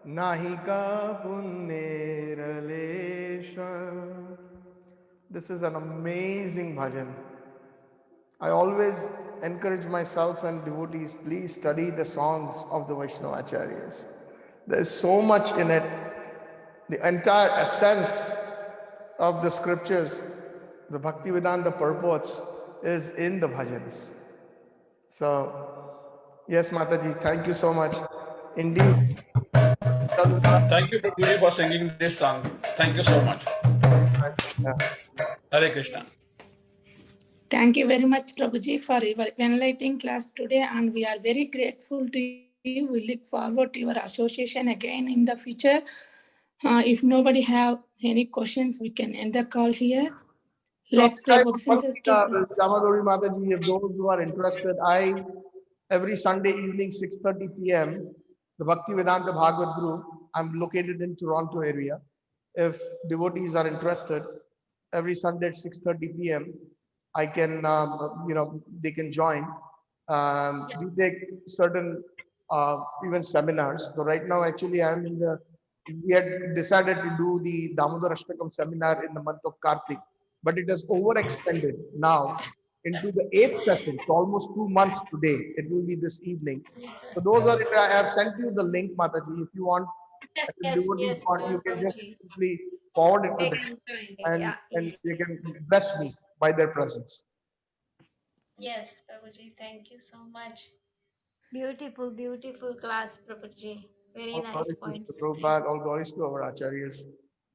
S1: nahika punnera lesha. This is an amazing bhajan. I always encourage myself and devotees, please study the songs of the Vaishnava Acharyas. There is so much in it. The entire essence of the scriptures The Bhaktivedanta purports is in the bhajans. So, yes, Mataji, thank you so much. Indeed.
S5: Thank you, Prabhuji, for singing this song. Thank you so much. Hare Krishna.
S2: Thank you very much, Prabhuji, for your enlightening class today, and we are very grateful to you. We look forward to your association again in the future. If nobody have any questions, we can end the call here. Let's pray obeisances to
S1: Damadori Mataji, if those who are interested, every Sunday evening, 6:30 p.m., the Bhaktivedanta Bhagavad group, I'm located in Toronto area. If devotees are interested, every Sunday at 6:30 p.m., I can, they can join. We take certain even seminars. So right now, actually, we had decided to do the Damodar Ashtakam seminar in the month of Kartik, but it has overextended now into the 8th session. So almost 2 months today. It will be this evening. So those are, I have sent you the link, Mataji. If you want, devotees want, you can just
S3: Prabhuji.
S1: simply forward it to
S3: I
S1: them,
S3: can join it.
S1: and,
S3: Yeah.
S1: and they can bless me by their presence.
S3: Yes, Prabhuji. Thank you so much. Beautiful, beautiful class, Prabhuji. Very
S1: All
S3: nice
S1: glories to
S3: points.
S1: Prabhupada, all glories to our acharyas.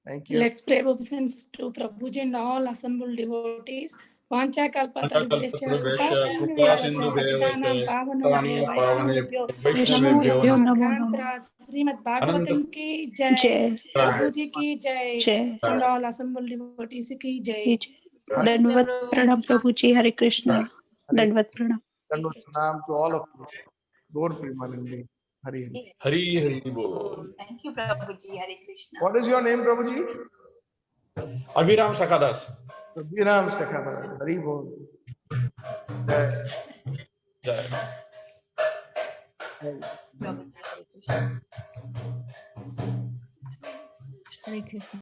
S1: Thank you.
S2: Let's pray obeisances to Prabhuji and all assembled devotees. Vancha kalpa tarubhyascha kripa
S5: Antakalpatarubhyascha
S2: sindhu
S5: kripa
S2: evacha
S5: sindhubhyeva
S2: patitanam
S5: pavane
S2: pavanebhyo vaishnavebhyo
S5: vaishnavebhyo
S2: namo
S5: namo.
S2: Bhagavanta Srimad
S5: Ananta
S2: Bhagavatam ki jai, Prabhuji ki jai, and all assembled devotees ki jai.
S6: Dandavat pranam Prabhuji. Hare Krishna.
S1: Hare
S6: Dandavat pranam.
S1: Dandavat pranam to all of you. Gaur Premanande. Hare Hare.
S5: Hari Hari Bol.
S4: Thank you, Prabhuji. Hare Krishna.
S1: What is your name, Prabhuji?
S5: Abhiram Sakadas.
S1: Viram Sekha. Hari Bol. Jai.
S5: Jai.
S4: Prabhuji, Hare Krishna.
S6: Hare Krishna.